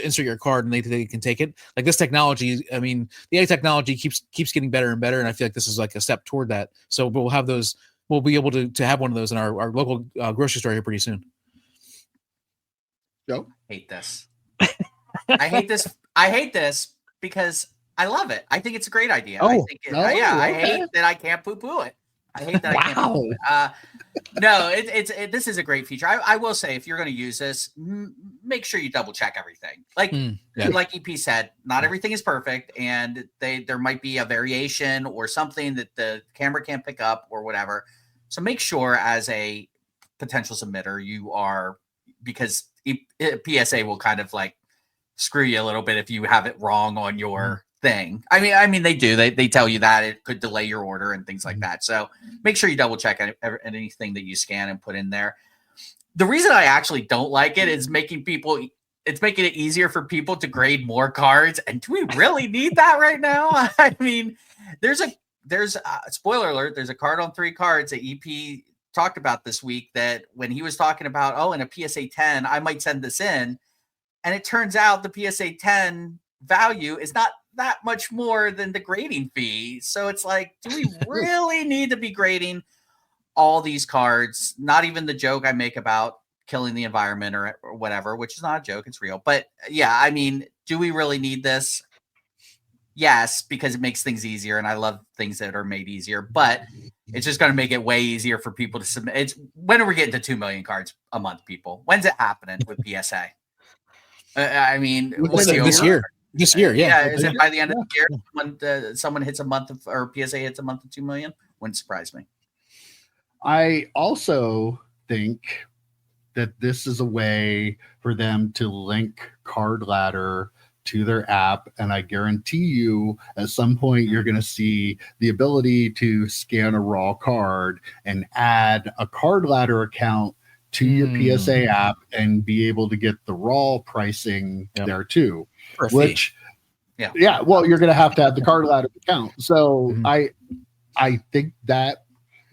C: insert your card and they can take it. Like this technology, I mean, the AI technology keeps getting better and better, and I feel like this is like a step toward that. So we'll have those. We'll be able to have one of those in our local grocery store here pretty soon.
A: Joe?
B: Hate this. I hate this because I love it. I think it's a great idea. I hate that I can't poo-poo it. I hate that I can't poo-poo it. No, this is a great feature. I will say, if you're going to use this, make sure you double check everything. Like EP said, not everything is perfect, and there might be a variation or something that the camera can't pick up or whatever. So make sure, as a potential submitter, you are, because PSA will kind of like screw you a little bit if you have it wrong on your thing. I mean, they do. They tell you that it could delay your order and things like that. So make sure you double check anything that you scan and put in there. The reason I actually don't like it is making it easier for people to grade more cards. And do we really need that right now? I mean, there's a spoiler alert. There's a card on 3 cards that EP talked about this week, that when he was talking about, in a PSA 10, I might send this in. And it turns out the PSA 10 value is not that much more than the grading fee. So it's like, do we really need to be grading all these cards? Not even the joke I make about killing the environment or whatever, which is not a joke, it's real. But yeah, I mean, do we really need this? Yes, because it makes things easier, and I love things that are made easier, but it's just going to make it way easier for people to submit. When are we getting to 2 million cards a month, people? When's it happening with PSA? I mean,
C: this year. This year, yeah.
B: Is it by the end of the year when someone hits a month or PSA hits a month of 2 million? Wouldn't surprise me.
A: I also think that this is a way for them to link Card Ladder to their app, and I guarantee you at some point you're going to see the ability to scan a raw card and add a Card Ladder account to your PSA app and be able to get the raw pricing there too. Which, well, you're going to have the Card Ladder account. So I think that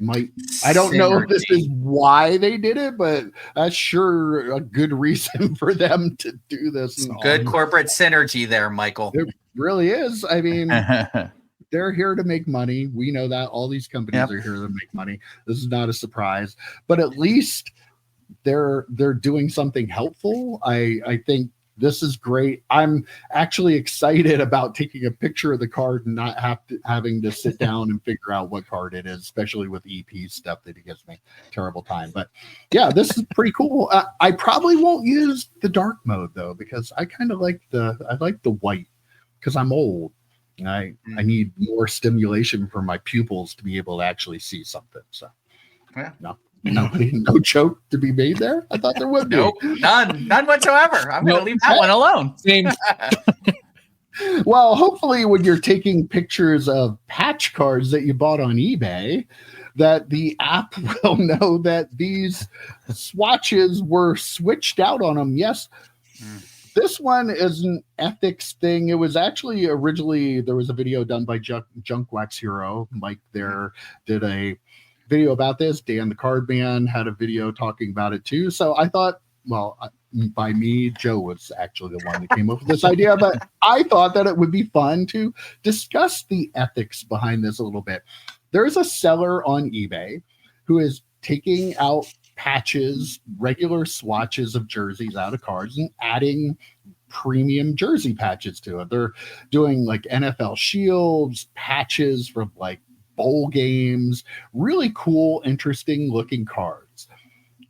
A: might, I don't know if this is why they did it, but that's sure a good reason for them to do this.
B: Good corporate synergy there, Michael.
A: It really is. I mean, they're here to make money. We know that. All these companies are here to make money. This is not a surprise, but at least they're doing something helpful. I think this is great. I'm actually excited about taking a picture of the card and not having to sit down and figure out what card it is, especially with EP stuff that it gives me terrible time. But yeah, this is pretty cool. I probably won't use the dark mode though, because I kind of like the white, because I'm old. And I need more stimulation for my pupils to be able to actually see something. So no joke to be made there. I thought there would be.
B: Nope, none whatsoever. I'm going to leave that one alone.
C: Same.
A: Well, hopefully when you're taking pictures of patch cards that you bought on eBay, that the app will know that these swatches were switched out on them. Yes. This one is an ethics thing. It was actually originally, there was a video done by Junk Wax Hero. Mike there did a video about this. Dan the Card Man had a video talking about it too. So I thought, well, by me, Joe was actually the one that came up with this idea, but I thought that it would be fun to discuss the ethics behind this a little bit. There's a seller on eBay who is taking out patches, regular swatches of jerseys out of cards and adding premium jersey patches to it. They're doing like NFL shields, patches from like bowl games, really cool, interesting looking cards.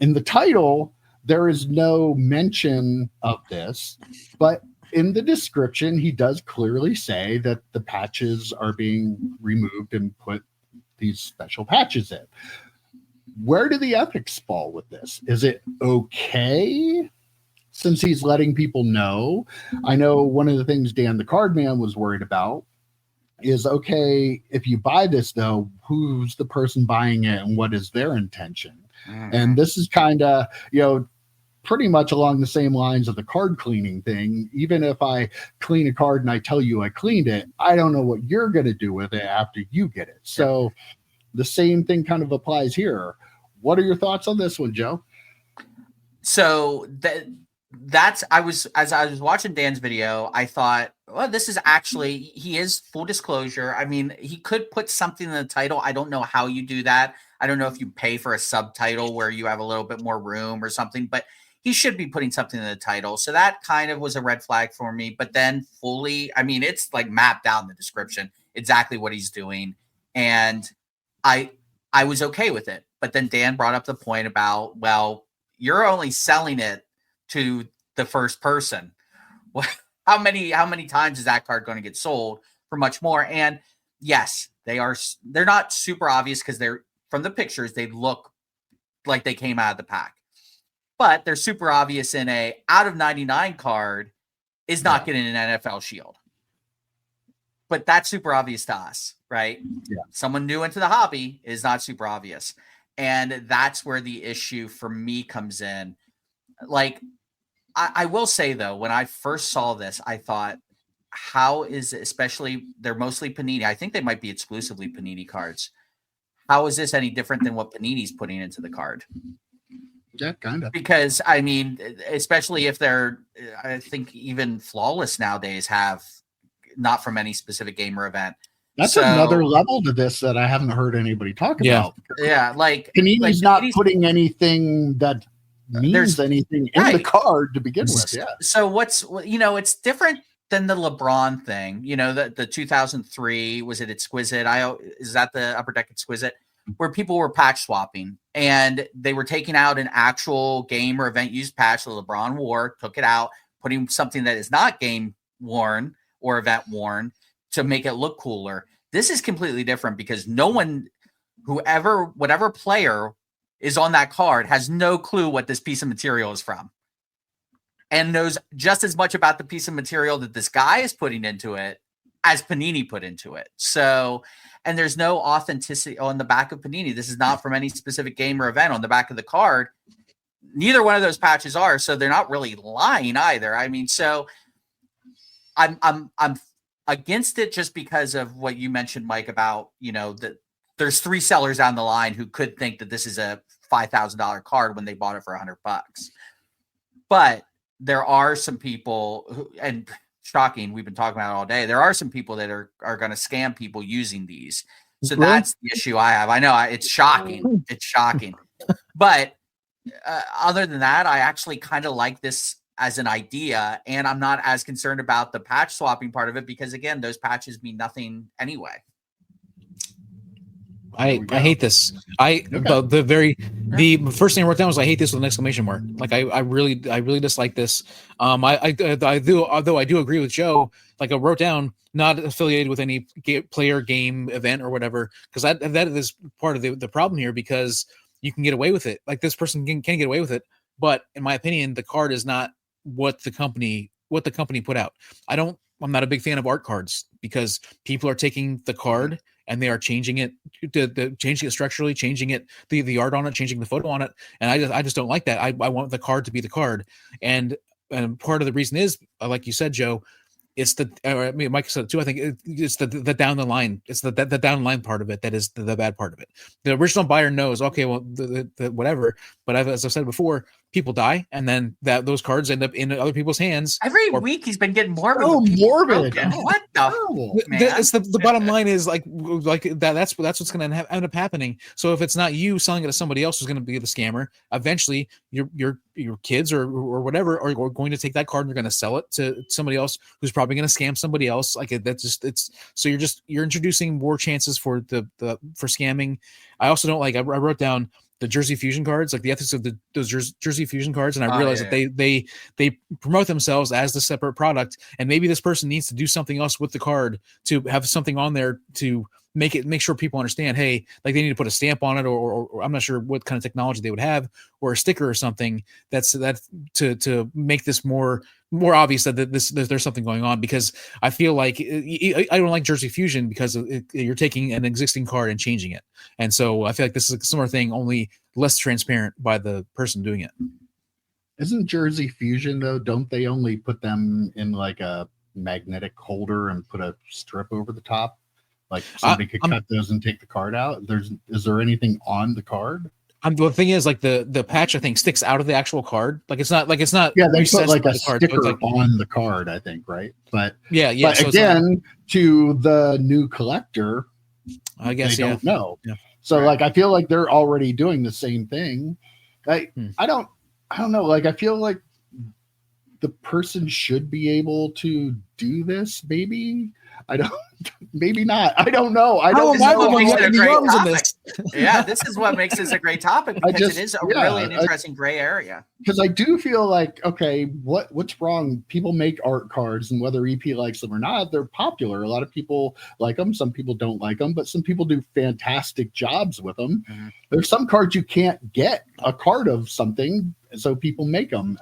A: In the title, there is no mention of this, but in the description, he does clearly say that the patches are being removed and put these special patches in. Where do the ethics fall with this? Is it okay since he's letting people know? I know one of the things Dan the Card Man was worried about is, okay, if you buy this, though, who's the person buying it and what is their intention? And this is kind of, pretty much along the same lines of the card cleaning thing. Even if I clean a card and I tell you I cleaned it, I don't know what you're going to do with it after you get it. So the same thing kind of applies here. What are your thoughts on this one, Joe?
B: So as I was watching Dan's video, I thought, well, this is actually, he is full disclosure. I mean, he could put something in the title. I don't know how you do that. I don't know if you pay for a subtitle where you have a little bit more room or something, but he should be putting something in the title. So that kind of was a red flag for me. But then fully, I mean, it's like mapped out in the description exactly what he's doing. And I was okay with it. But then Dan brought up the point about, well, you're only selling it to the first person. Well, how many times is that card going to get sold for much more? And yes, they're not super obvious because they're, from the pictures, they look like they came out of the pack. But they're super obvious in a out of 99 card is not getting an NFL shield. But that's super obvious to us, right?
A: Yeah.
B: Someone new into the hobby is not super obvious. And that's where the issue for me comes in. Like, I will say, though, when I first saw this, I thought, how is it, especially they're mostly Panini. I think they might be exclusively Panini cards. How is this any different than what Panini's putting into the card?
A: Yeah, kind of.
B: Because, I mean, especially if they're, I think even Flawless nowadays have not from any specific game or event.
A: That's another level to this that I haven't heard anybody talk about.
B: Yeah, like
A: Panini's not putting anything that means anything in the card to begin with. Yeah.
B: So it's different than the LeBron thing. The 2003, was it Exquisite? Is that the Upper Deck Exquisite? Where people were patch swapping and they were taking out an actual game or event used patch that LeBron wore, took it out, putting something that is not game worn or event worn to make it look cooler. This is completely different because no one, whatever player is on that card has no clue what this piece of material is from and knows just as much about the piece of material that this guy is putting into it as Panini put into it. So, and there's no authenticity on the back of Panini. This is not from any specific game or event on the back of the card. Neither one of those patches are, so they're not really lying either. I mean, so I'm against it just because of what you mentioned, Mike, about, that there's 3 sellers down the line who could think that this is a $5,000 card when they bought it for $100. But there are some people who, and shocking, we've been talking about it all day, there are some people that are going to scam people using these. So that's the issue I have. I know it's shocking. It's shocking. But other than that, I actually kind of like this as an idea, and I'm not as concerned about the patch swapping part of it because, again, those patches mean nothing anyway.
C: I hate this. The first thing I wrote down was I hate this with an exclamation mark. Like I really dislike this. I do, although I do agree with Joe. Like I wrote down not affiliated with any player, game, event, or whatever, because that is part of the problem here, because you can get away with it. Like this person can get away with it, but in my opinion, the card is not what the company put out. I'm not a big fan of art cards because people are taking the card and they are changing it, changing it structurally, changing it, the art on it, changing the photo on it, and I just don't like that. I want the card to be the card, and part of the reason is, like you said, Joe, it's Mike said it too. I think it's the down the line. It's the down the line part of it that is the bad part of it. The original buyer knows, okay, well, the whatever. But as I said before, people die, and then those cards end up in other people's hands.
B: Every week he's been getting morbid.
A: Oh, morbid!
B: What the man?
C: It's the bottom line is like that's what's going to end up happening. So if it's not you selling it to somebody else who's going to be the scammer, eventually your kids or whatever are going to take that card and they're going to sell it to somebody else who's probably going to scam somebody else. Like that's just so you're introducing more chances for for scamming. I also don't like. I wrote down the Jersey Fusion cards, like the ethics of those Jersey Fusion cards, and I realized that they promote themselves as the separate product, and maybe this person needs to do something else with the card to have something on there to make sure people understand, hey, like they need to put a stamp on it, or I'm not sure what kind of technology they would have, or a sticker or something that's to make this more obvious that there's something going on. Because I feel like I don't like Jersey Fusion because you're taking an existing card and changing it, and so I feel like this is a similar thing, only less transparent by the person doing it.
A: Isn't Jersey Fusion though? Don't they only put them in like a magnetic holder and put a strip over the top? Like somebody could cut those and take the card out. Is there anything on the card?
C: The thing is, like the patch, I think, sticks out of the actual card. Like it's not.
A: Yeah, they put like a sticker on the card, I think, right? But
C: yeah.
A: But so again, to the new collector,
C: I guess
A: they don't know.
C: Yeah.
A: So like, I feel like they're already doing the same thing. I don't know. Like, I feel like the person should be able to do this. Maybe not. I don't know. I don't know.
B: Yeah, this is what makes this a great topic, because it is really an interesting gray area.
A: Because I do feel like, okay, what's wrong? People make art cards, and whether EP likes them or not, they're popular. A lot of people like them. Some people don't like them, but some people do fantastic jobs with them. Mm-hmm. There's some cards you can't get a card of something, so people make them.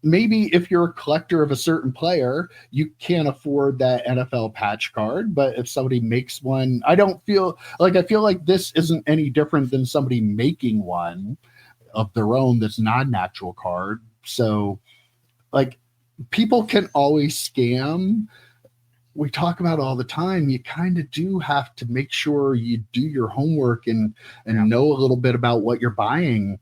A: Maybe if you're a collector of a certain player, you can't afford that NFL patch card. But if somebody makes one, I feel like this isn't any different than somebody making one of their own that's not an actual card. So, like, people can always scam. We talk about all the time. You kind of do have to make sure you do your homework and know a little bit about what you're buying.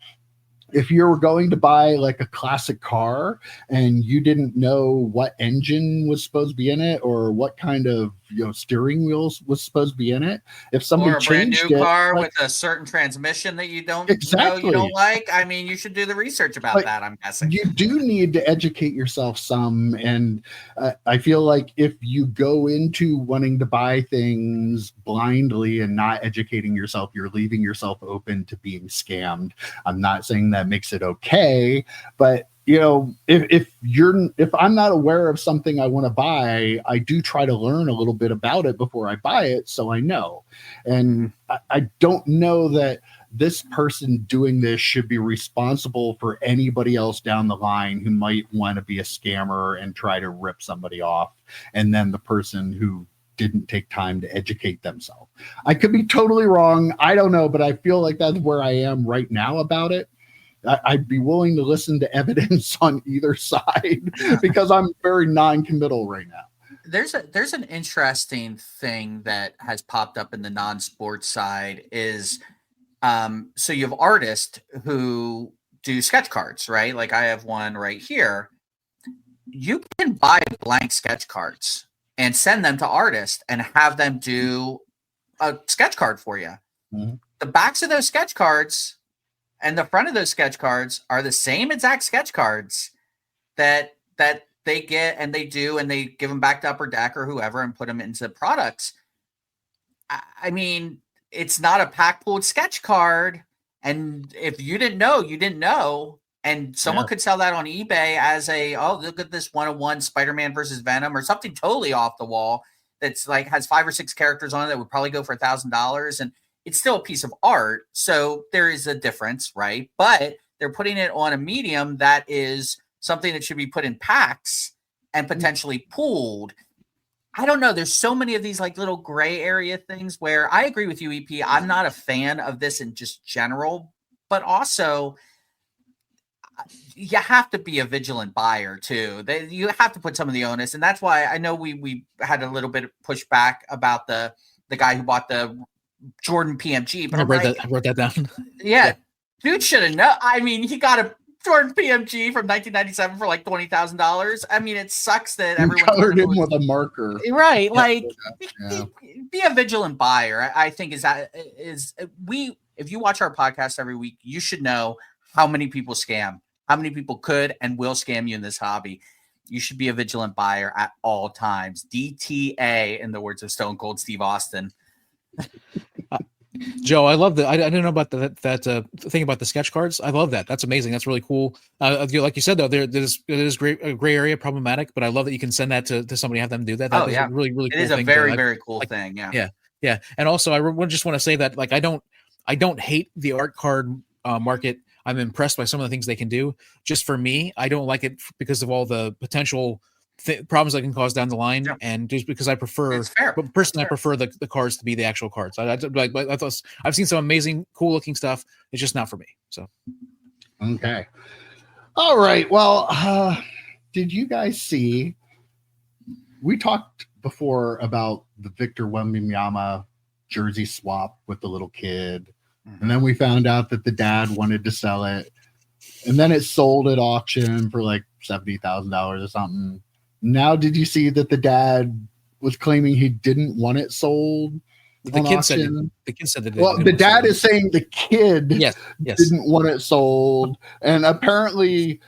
A: If you're going to buy like a classic car and you didn't know what engine was supposed to be in it or what kind of steering wheels was supposed to be in it, if somebody
B: or a brand new car with a certain transmission that you don't you don't like, I mean, you should do the research about that. I'm guessing
A: you do need to educate yourself some, and I feel like if you go into wanting to buy things blindly and not educating yourself, you're leaving yourself open to being scammed. I'm not saying that makes it okay, but if I'm not aware of something I want to buy, I do try to learn a little bit about it before I buy it, so I know. And I don't know that this person doing this should be responsible for anybody else down the line who might want to be a scammer and try to rip somebody off, and then the person who didn't take time to educate themselves. I could be totally wrong. I don't know, but I feel like that's where I am right now about it. I'd be willing to listen to evidence on either side because I'm very non-committal right now.
B: There's an interesting thing that has popped up in the non-sports side is so you have artists who do sketch cards, right? Like I have one right here. You can buy blank sketch cards and send them to artists and have them do a sketch card for you. Mm-hmm. The backs of those sketch cards and the front of those sketch cards are the same exact sketch cards that they get and they do, and they give them back to Upper Deck or whoever and put them into products. I mean, it's not a pack pulled sketch card. And if you didn't know, you didn't know. And someone could sell that on eBay as look at this 101 Spider-Man versus Venom or something totally off the wall that's like has 5 or 6 characters on it that would probably go for $1,000. And it's still a piece of art, so there is a difference, right? But they're putting it on a medium that is something that should be put in packs and potentially pooled. I don't know. There's so many of these like little gray area things where I agree with you, EP. I'm not a fan of this in just general, but also you have to be a vigilant buyer too. You have to put some of the onus, and that's why I know we had a little bit of pushback about the guy who bought the Jordan PMG, but
C: I wrote that down.
B: Yeah. Dude should have known. I mean, he got a Jordan PMG from 1997 for like $20,000. I mean, it sucks that everyone
A: colored him with a marker.
B: Right. Like,
A: yeah.
B: be a vigilant buyer. I think if you watch our podcast every week, you should know how many people scam, how many people could and will scam you in this hobby. You should be a vigilant buyer at all times. DTA, in the words of Stone Cold Steve Austin.
C: Joe, I love that. I didn't know about that thing about the sketch cards. I love that. That's amazing. That's really cool. Like you said, though, it is a gray area, problematic. But I love that you can send that to somebody, have them do that. That is a really cool. It is
B: a very cool thing.
C: Yeah. And also, I just want to say that, like, I don't hate the art card market. I'm impressed by some of the things they can do. Just for me, I don't like it because of all the potential problems that can cause down the line, and just because I prefer, but personally, I prefer the cards to be the actual cards. I thought I've seen some amazing, cool looking stuff. It's just not for me. So,
A: okay, all right. Well, did you guys see? We talked before about the Victor Wembanyama jersey swap with the little kid, and then we found out that the dad wanted to sell it, and then it sold at auction for like $70,000 or something. Now, did you see that the dad was claiming he didn't want it sold?
C: The kid said that.
A: Well, the dad is saying the kid didn't want it sold, and apparently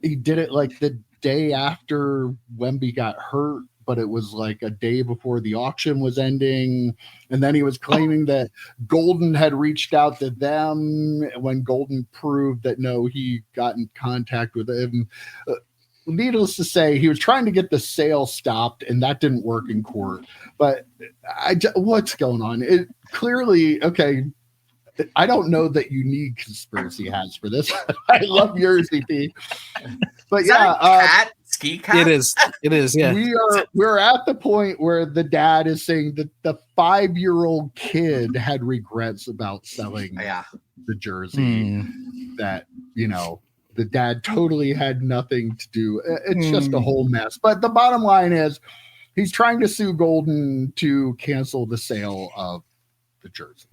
A: he did it like the day after Wemby got hurt, but it was like a day before the auction was ending. And then he was claiming that Golden had reached out to them when Golden proved that no, he got in contact with him. Needless to say, he was trying to get the sale stopped, and that didn't work in court. But what's going on? It clearly, okay, I don't know that you need conspiracy hats for this. I love yours, EP. But
B: ski cat?
C: It is. Yeah,
A: we're at the point where the dad is saying that the 5-year-old kid had regrets about selling the jersey. That, you know, the dad totally had nothing to do. It's just a whole mess. But the bottom line is he's trying to sue Golden to cancel the sale of the jersey.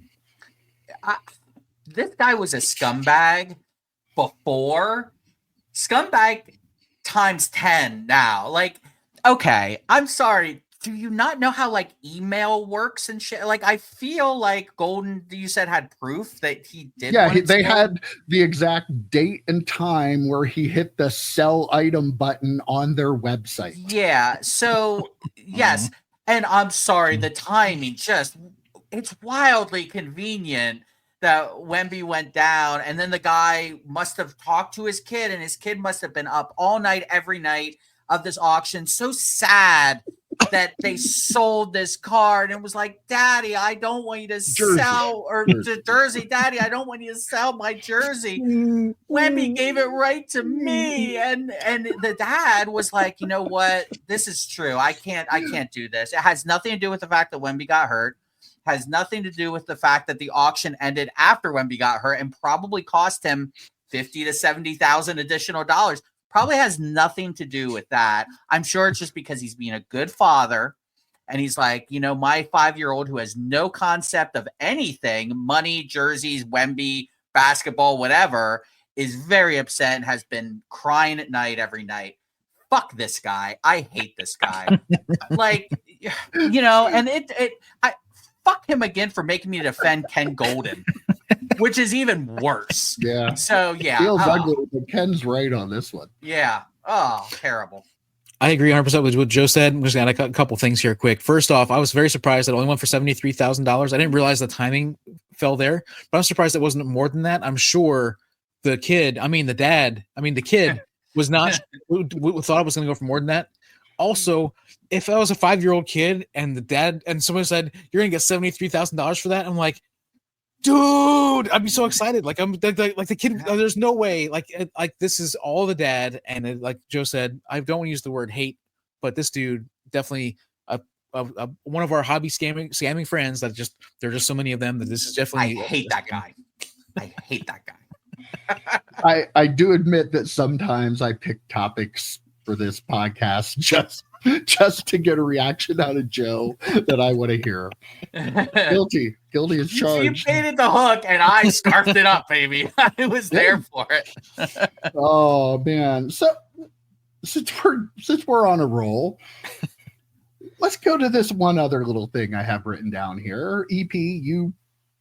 B: This guy was a scumbag before. Scumbag times 10 now. Like, okay, I'm sorry. Do you not know how like email works and shit? Like, I feel like Golden, you said, had proof that he did.
A: Yeah, they had the exact date and time where he hit the sell item button on their website.
B: Yeah. So yes. And I'm sorry, the timing it's wildly convenient that Wemby went down, and then the guy must have talked to his kid, and his kid must have been up all night, every night of this auction. So sad that they sold this card and was like, Daddy, I don't want you to sell the jersey. Daddy, I don't want you to sell my jersey. Wemby gave it right to me. And the dad was like, you know what? This is true. I can't do this. It has nothing to do with the fact that Wemby got hurt. Has nothing to do with the fact that the auction ended after Wemby got hurt and probably cost him $50,000 to $70,000 additional dollars. Probably has nothing to do with that. I'm sure it's just because he's being a good father. And he's like, you know, my 5-year-old who has no concept of anything, money, jerseys, Wemby, basketball, whatever, is very upset and has been crying at night every night. Fuck this guy. I hate this guy. Like, you know, and I fuck him again for making me defend Ken Golden, which is even worse.
A: Yeah.
B: So yeah,
A: feels ugly, but Ken's right on this one.
B: Yeah. Oh, terrible.
C: I agree 100% with what Joe said. I'm just gonna add a couple things here quick. First off, I was very surprised that it only went for $73,000. I didn't realize the timing fell there, but I'm surprised it wasn't more than that. I'm sure the kid was not thought it was going to go for more than that. Also, if I was a 5-year-old kid and the dad and someone said you're going to get $73,000 for that, I'm like, dude, I'd be so excited. Like I'm like the kid. There's no way. Like this is all the dad. And like Joe said, I don't want to use the word hate, but this dude definitely one of our hobby scamming friends. That just there are just so many of them that this is definitely.
B: I hate that guy. I hate that guy.
A: I do admit that sometimes I pick topics for this podcast just just to get a reaction out of Joe that I want to hear. Guilty as charged.
B: You baited the hook, and I scarfed it up, baby. I was there for it.
A: Oh man! So since we're on a roll, let's go to this one other little thing I have written down here. EP, you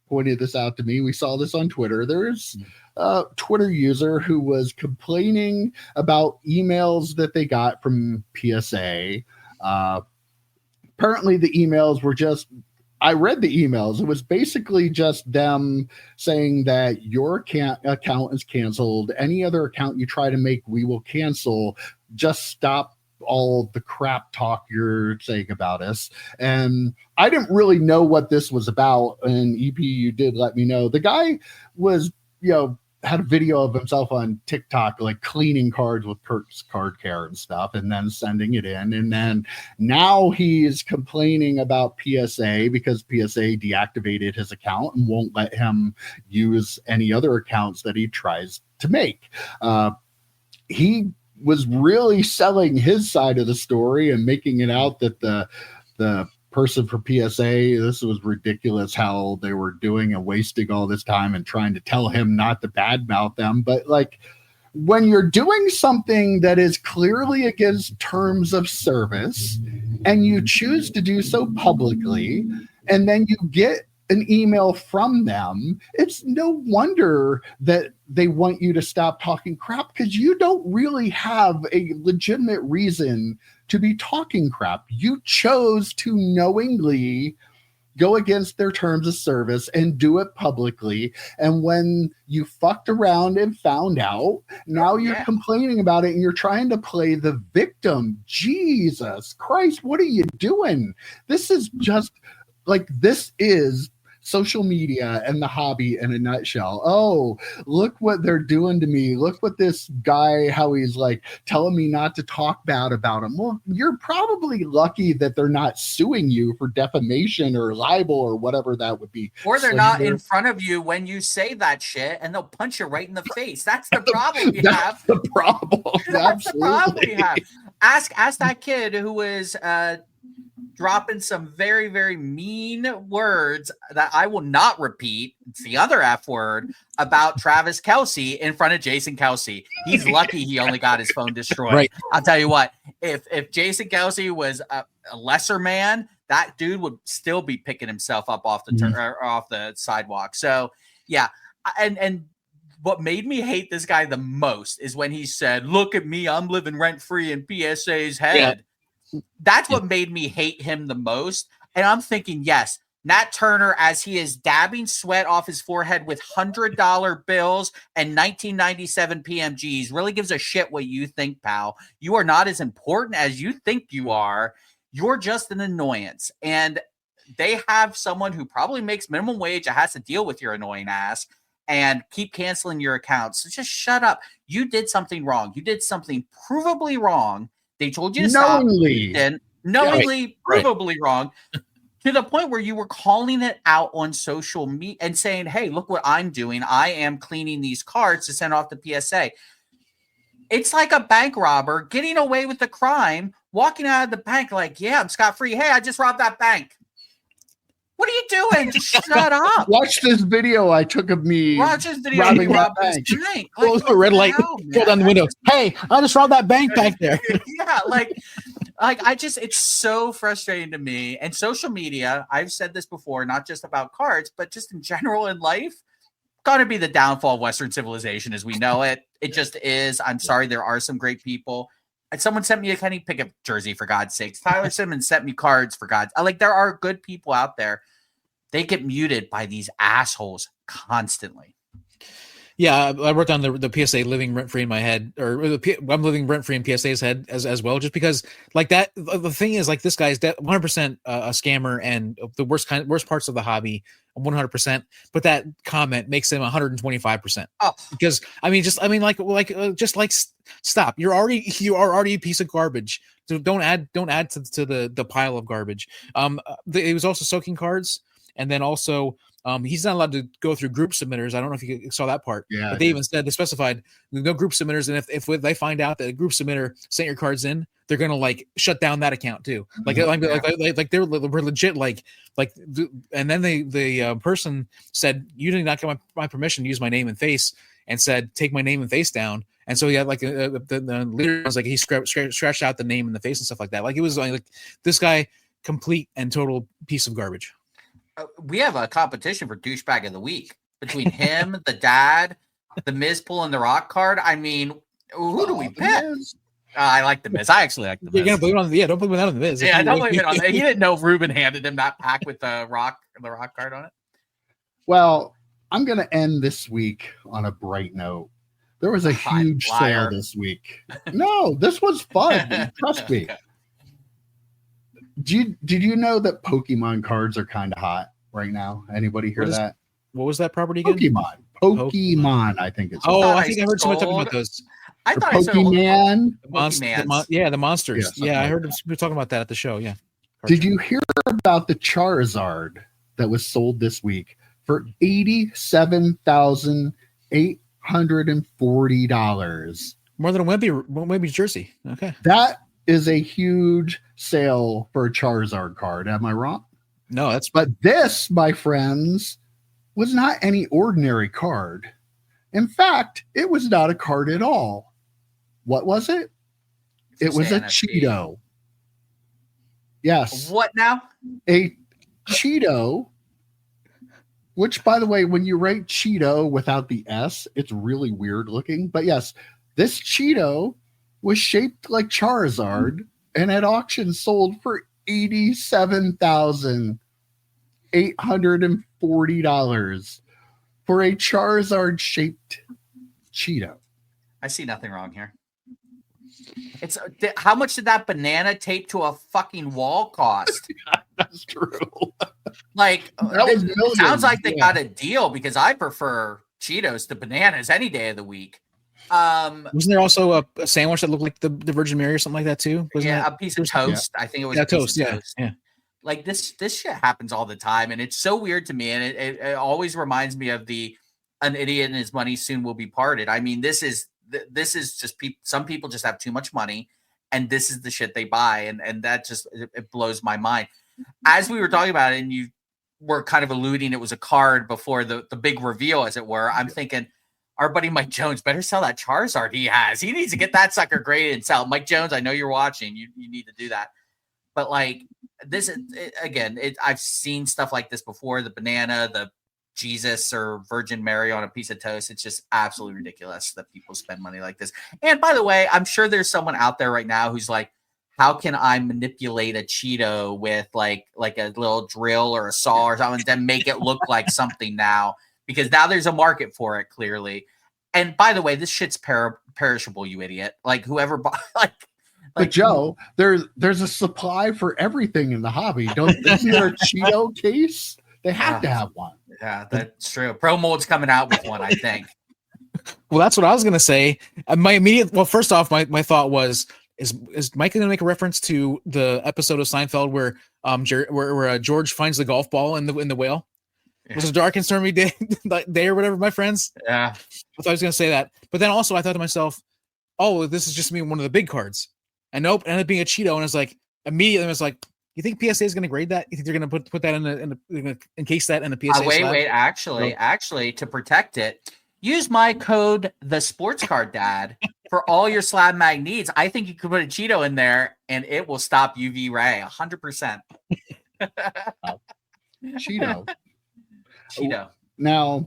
A: pointed this out to me. We saw this on Twitter. There's a Twitter user who was complaining about emails that they got from PSA. Apparently the emails were just, I read the emails. It was basically just them saying that your account is canceled. Any other account you try to make, we will cancel. Just stop all the crap talk you're saying about us. And I didn't really know what this was about. And EP, you did let me know. The guy was, had a video of himself on TikTok, like cleaning cards with Kurt's Card Care and stuff, and then sending it in. And then now he's complaining about PSA because PSA deactivated his account and won't let him use any other accounts that he tries to make. He was really selling his side of the story and making it out that the person for PSA, this was ridiculous how they were doing and wasting all this time and trying to tell him not to badmouth them. But like, when you're doing something that is clearly against terms of service and you choose to do so publicly, and then you get an email from them, it's no wonder that they want you to stop talking crap, because you don't really have a legitimate reason to be talking crap. You chose to knowingly go against their terms of service and do it publicly. And when you fucked around and found out, now you're complaining about it and you're trying to play the victim. Jesus Christ, what are you doing? This is just like, this is social media and the hobby in a nutshell. Oh, look what they're doing to me. Look what this guy, how he's like telling me not to talk bad about him. Well, you're probably lucky that they're not suing you for defamation or libel or whatever that would be.
B: Or they're not in front of you when you say that shit, and they'll punch you right in the face. That's the problem you have.
A: The problem.
B: That's the problem you have. Ask that kid who was dropping some very, very mean words that I will not repeat. It's the other F word about Travis Kelce in front of Jason Kelce. He's lucky he only got his phone destroyed. Right. I'll tell you what, if Jason Kelce was a lesser man, that dude would still be picking himself up off the off the sidewalk. So yeah. And what made me hate this guy the most is when he said, "Look at me, I'm living rent free in PSA's head." Yeah. That's what made me hate him the most. And I'm thinking, yes, Nat Turner, as he is dabbing sweat off his forehead with $100 bills and 1997 PMGs, really gives a shit what you think, pal. You are not as important as you think you are. You're just an annoyance. And they have someone who probably makes minimum wage that has to deal with your annoying ass and keep canceling your accounts. So just shut up. You did something wrong. You did something provably wrong. They told you to stop. Knowingly, provably wrong, to the point where you were calling it out on social media and saying, "Hey, look what I'm doing. I am cleaning these cards to send off to PSA." It's like a bank robber getting away with the crime, walking out of the bank like, "Yeah, I'm scot-free. Hey, I just robbed that bank." What are you doing? Just shut up.
A: Watch this video I took of me robbing that bank.
C: Close the red light, pull down the window. Hey, I just robbed that bank back there.
B: Yeah, it's so frustrating to me. And social media, I've said this before, not just about cards, but just in general in life, gotta be the downfall of Western civilization as we know it. It just is. I'm sorry, there are some great people. And someone sent me a Kenny Pickett jersey, for God's sakes. Tyler Simmons sent me cards, for God's sake. There are good people out there. They get muted by these assholes constantly.
C: Yeah, I wrote down the PSA living rent free in my head, or I'm living rent free in PSA's head as well, just because like that. The thing is, like, this guy's 100% a scammer and the worst parts of the hobby, 100%. But that comment makes him 125%. Oh, because stop. You are already a piece of garbage. So don't add to the pile of garbage. It was also soaking cards. And then also He's not allowed to go through group submitters. I don't know if you saw that part,
A: Yeah,
C: but they even said they specified no group submitters, and if they find out that a group submitter sent your cards in, they're gonna like shut down that account too. Like they were legit like, and then the person said you did not get my permission to use my name and face, and said take my name and face down. And so yeah, like the leader was like he scratched out the name and the face and stuff like that. Like it was like this guy, complete and total piece of garbage.
B: We have a competition for douchebag of the week between him, the dad, the Miz pulling the Rock card. I mean, who do we pick? I like the Miz. I actually like the Miz.
C: You're gonna blame it on don't blame it on the Miz.
B: Yeah, don't blame it on that. He didn't know Ruben handed him that pack with the Rock card on it.
A: Well, I'm gonna end this week on a bright note. There was a huge sale this week. No, this was fun. Trust me. Okay. Did you know that Pokemon cards are kind of hot right now? Anybody hear that?
C: What was that property again?
A: Pokemon, I think it's.
C: Oh, I think I heard somebody talking about those.
B: I thought
A: Pokemon.
C: The monsters. Yeah, I heard people talking about that at the show. Yeah.
A: Did you hear about the Charizard that was sold this week for $87,840?
C: More than a Wemby jersey. Okay.
A: That is a huge sale for a Charizard card. Am I wrong?
C: No,
A: but this, my friends, was not any ordinary card. In fact, it was not a card at all. What was it? It was a Cheeto. Yes.
B: What now?
A: A Cheeto, which, by the way, when you write Cheeto without the S, it's really weird looking. But yes, this Cheeto was shaped like Charizard and at auction sold for $87,840 for a Charizard shaped Cheeto.
B: I see nothing wrong here. It's how much did that banana tape to a fucking wall cost?
A: That's true.
B: Like it sounds like they got a deal, because I prefer Cheetos to bananas any day of the week.
C: Wasn't there also a sandwich that looked like the Virgin Mary or something like that too?
B: A piece of toast. Yeah. I think it was a piece of toast.
C: Yeah.
B: Like this shit happens all the time, and it's so weird to me, and it always reminds me of an idiot and his money soon will be parted. I mean, this is just some people just have too much money, and this is the shit they buy, and that just it blows my mind. As we were talking about it, and you were kind of alluding it was a card before the big reveal, as it were. I'm thinking, our buddy Mike Jones better sell that Charizard he has. He needs to get that sucker graded and sell. Mike Jones, I know you're watching. You need to do that. But like this, I've seen stuff like this before. The banana, the Jesus or Virgin Mary on a piece of toast. It's just absolutely ridiculous that people spend money like this. And by the way, I'm sure there's someone out there right now who's like, how can I manipulate a Cheeto with like a little drill or a saw or something to make it look like something now? Because now there's a market for it, clearly. And by the way, this shit's perishable, you idiot. Like whoever
A: but Joe, there's a supply for everything in the hobby. Isn't there a Cheeto case? They have to have one.
B: Yeah, that's true. Pro Mold's coming out with one, I think.
C: Well, that's what I was gonna say. First off, my thought was, is Mike gonna make a reference to the episode of Seinfeld where George finds the golf ball in the whale? It was a dark and stormy day or whatever, my friends.
B: Yeah.
C: I thought I was going to say that. But then also I thought to myself, oh, this is just me one of the big cards. And nope, it ended up being a Cheeto. And it's like, immediately I was like, you think PSA is going to grade that? You think they're going to put that encase that in the PSA
B: wait, actually, to protect it, use my code, the sports card dad, for all your slab mag needs. I think you could put a Cheeto in there and it will stop UV ray 100%.
A: Cheeto.
B: Cheeto.
A: Now,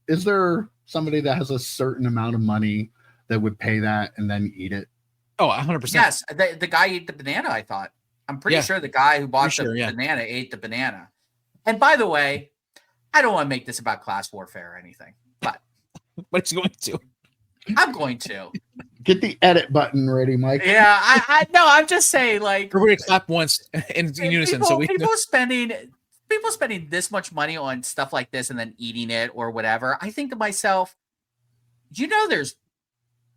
A: is there somebody that has a certain amount of money that would pay that and then eat it?
C: Oh, 100%.
B: Yes, the guy ate the banana, I thought. I'm pretty sure the guy who bought the banana ate the banana. And by the way, I don't want to make this about class warfare or anything, but
C: he's going to.
B: I'm going to.
A: Get the edit button ready, Mike.
B: Yeah, I no, I'm just saying, like,
C: we're going to clap once in unison.
B: People spending this much money on stuff like this and then eating it or whatever. I think to myself, there's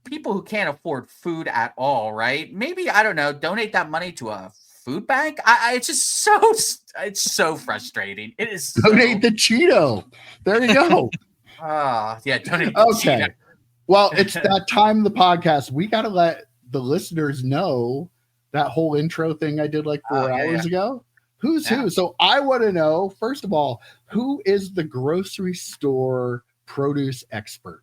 B: people who can't afford food at all, right? Maybe, I don't know, donate that money to a food bank. It's just it's so frustrating. It is.
A: Donate the Cheeto. There you go.
B: Yeah, donate the
A: Okay.
B: Cheeto.
A: Well, it's that time of the podcast. We got to let the listeners know that whole intro thing I did like 4 hours ago. Who's who? So I want to know, first of all, who is the grocery store produce expert?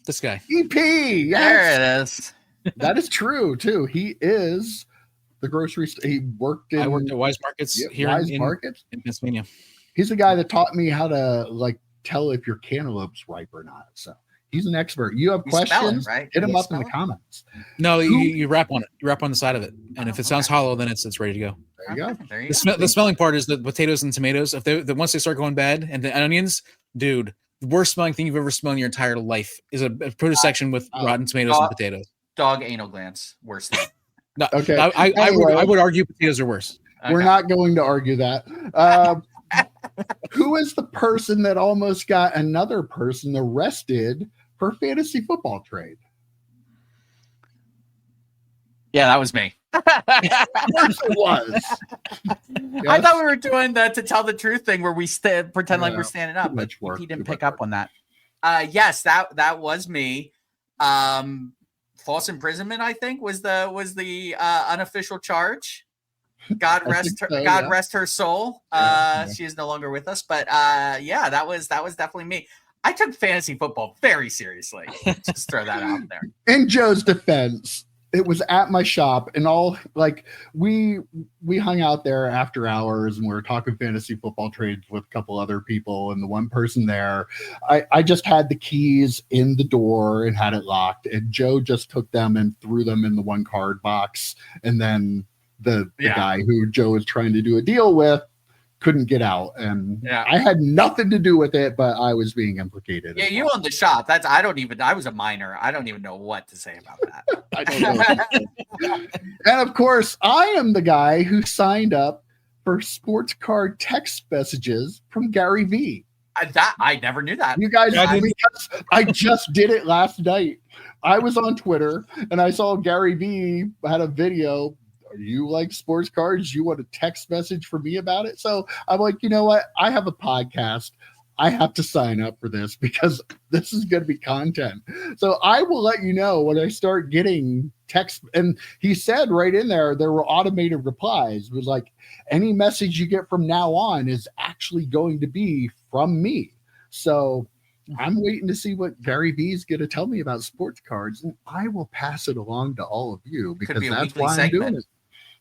C: This guy.
A: EP. Yes.
B: There it is.
A: That is true, too. He is the grocery store. He worked
C: I worked at Wise Markets here
A: Markets
C: in Pennsylvania.
A: He's the guy that taught me how to like tell if your cantaloupe's ripe or not. So he's an expert. You have questions,
B: right?
A: Hit him up in the comments.
C: No, you wrap on it. You wrap on the side of it, and if it sounds hollow, then it's ready to go.
A: There you go.
B: There you go.
C: The smelling part is the potatoes and tomatoes. Once they start going bad, and the onions, dude, the worst smelling thing you've ever smelled in your entire life is a produce section with rotten tomatoes and potatoes.
B: Dog anal glands, worse than.
C: No,
A: okay.
C: I would argue potatoes are worse.
B: Okay.
A: We're not going to argue that. Who is the person that almost got another person arrested for fantasy football trade?
B: Yeah, that was me.
A: Of course it was.
B: I thought we were doing the to tell the truth thing where we pretend like we're standing up, but
A: work,
B: he didn't pick up on that. Yes, that was me. False imprisonment, I think, was the unofficial charge. God rest her soul. She is no longer with us, but yeah, that was definitely me. I took fantasy football very seriously. Just throw that out there.
A: In Joe's defense, it was at my shop, and all like we hung out there after hours, and we were talking fantasy football trades with a couple other people, and the one person there, I just had the keys in the door and had it locked, and Joe just took them and threw them in the one card box, and then the guy who Joe was trying to do a deal with couldn't get out, and I had nothing to do with it, but I was being implicated.
B: Yeah, you owned the shop. I was a minor. I don't even know what to say about that.
A: I don't know. And of course, I am the guy who signed up for sports card text messages from Gary V.
B: I never knew that.
A: You guys, because I just did it last night. I was on Twitter and I saw Gary V had a video. You like sports cards? You want a text message for me about it? So I'm like, you know what? I have a podcast. I have to sign up for this because this is going to be content. So I will let you know when I start getting text. And he said right in there were automated replies. It was like, any message you get from now on is actually going to be from me. So I'm waiting to see what Gary V is going to tell me about sports cards, and I will pass it along to all of you because that's why I'm doing it.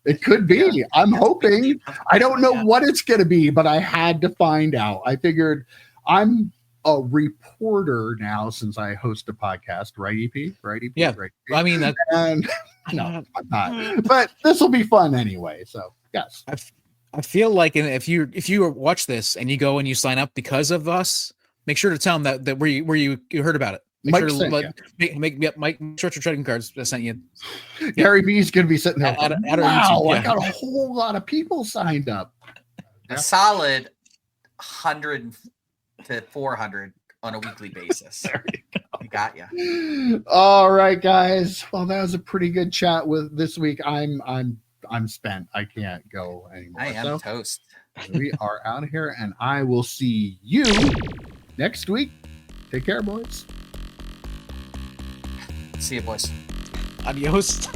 A: It could be. Yeah. I'm hoping. I don't know what it's going to be, but I had to find out. I figured I'm a reporter now since I host a podcast, right, EP? Right, EP?
C: Yeah.
A: Right,
C: I mean,
A: no, I'm not. But this will be fun anyway. So, yes.
C: I feel like if you watch this and you go and you sign up because of us, make sure to tell them that where you heard about it. Make sure to Mike Retro Trading Cards sent you.
A: Gary V's going to be sitting there.
C: Wow,
A: I got a whole lot of people signed up.
B: A solid 100 to 400 on a weekly basis.
A: There you go.
B: I got you.
A: All right, guys. Well, that was a pretty good chat with this week. I'm spent. I can't go anymore.
B: I am toast.
A: We are out of here, and I will see you next week. Take care, boys.
B: See you, boys.
C: Adios.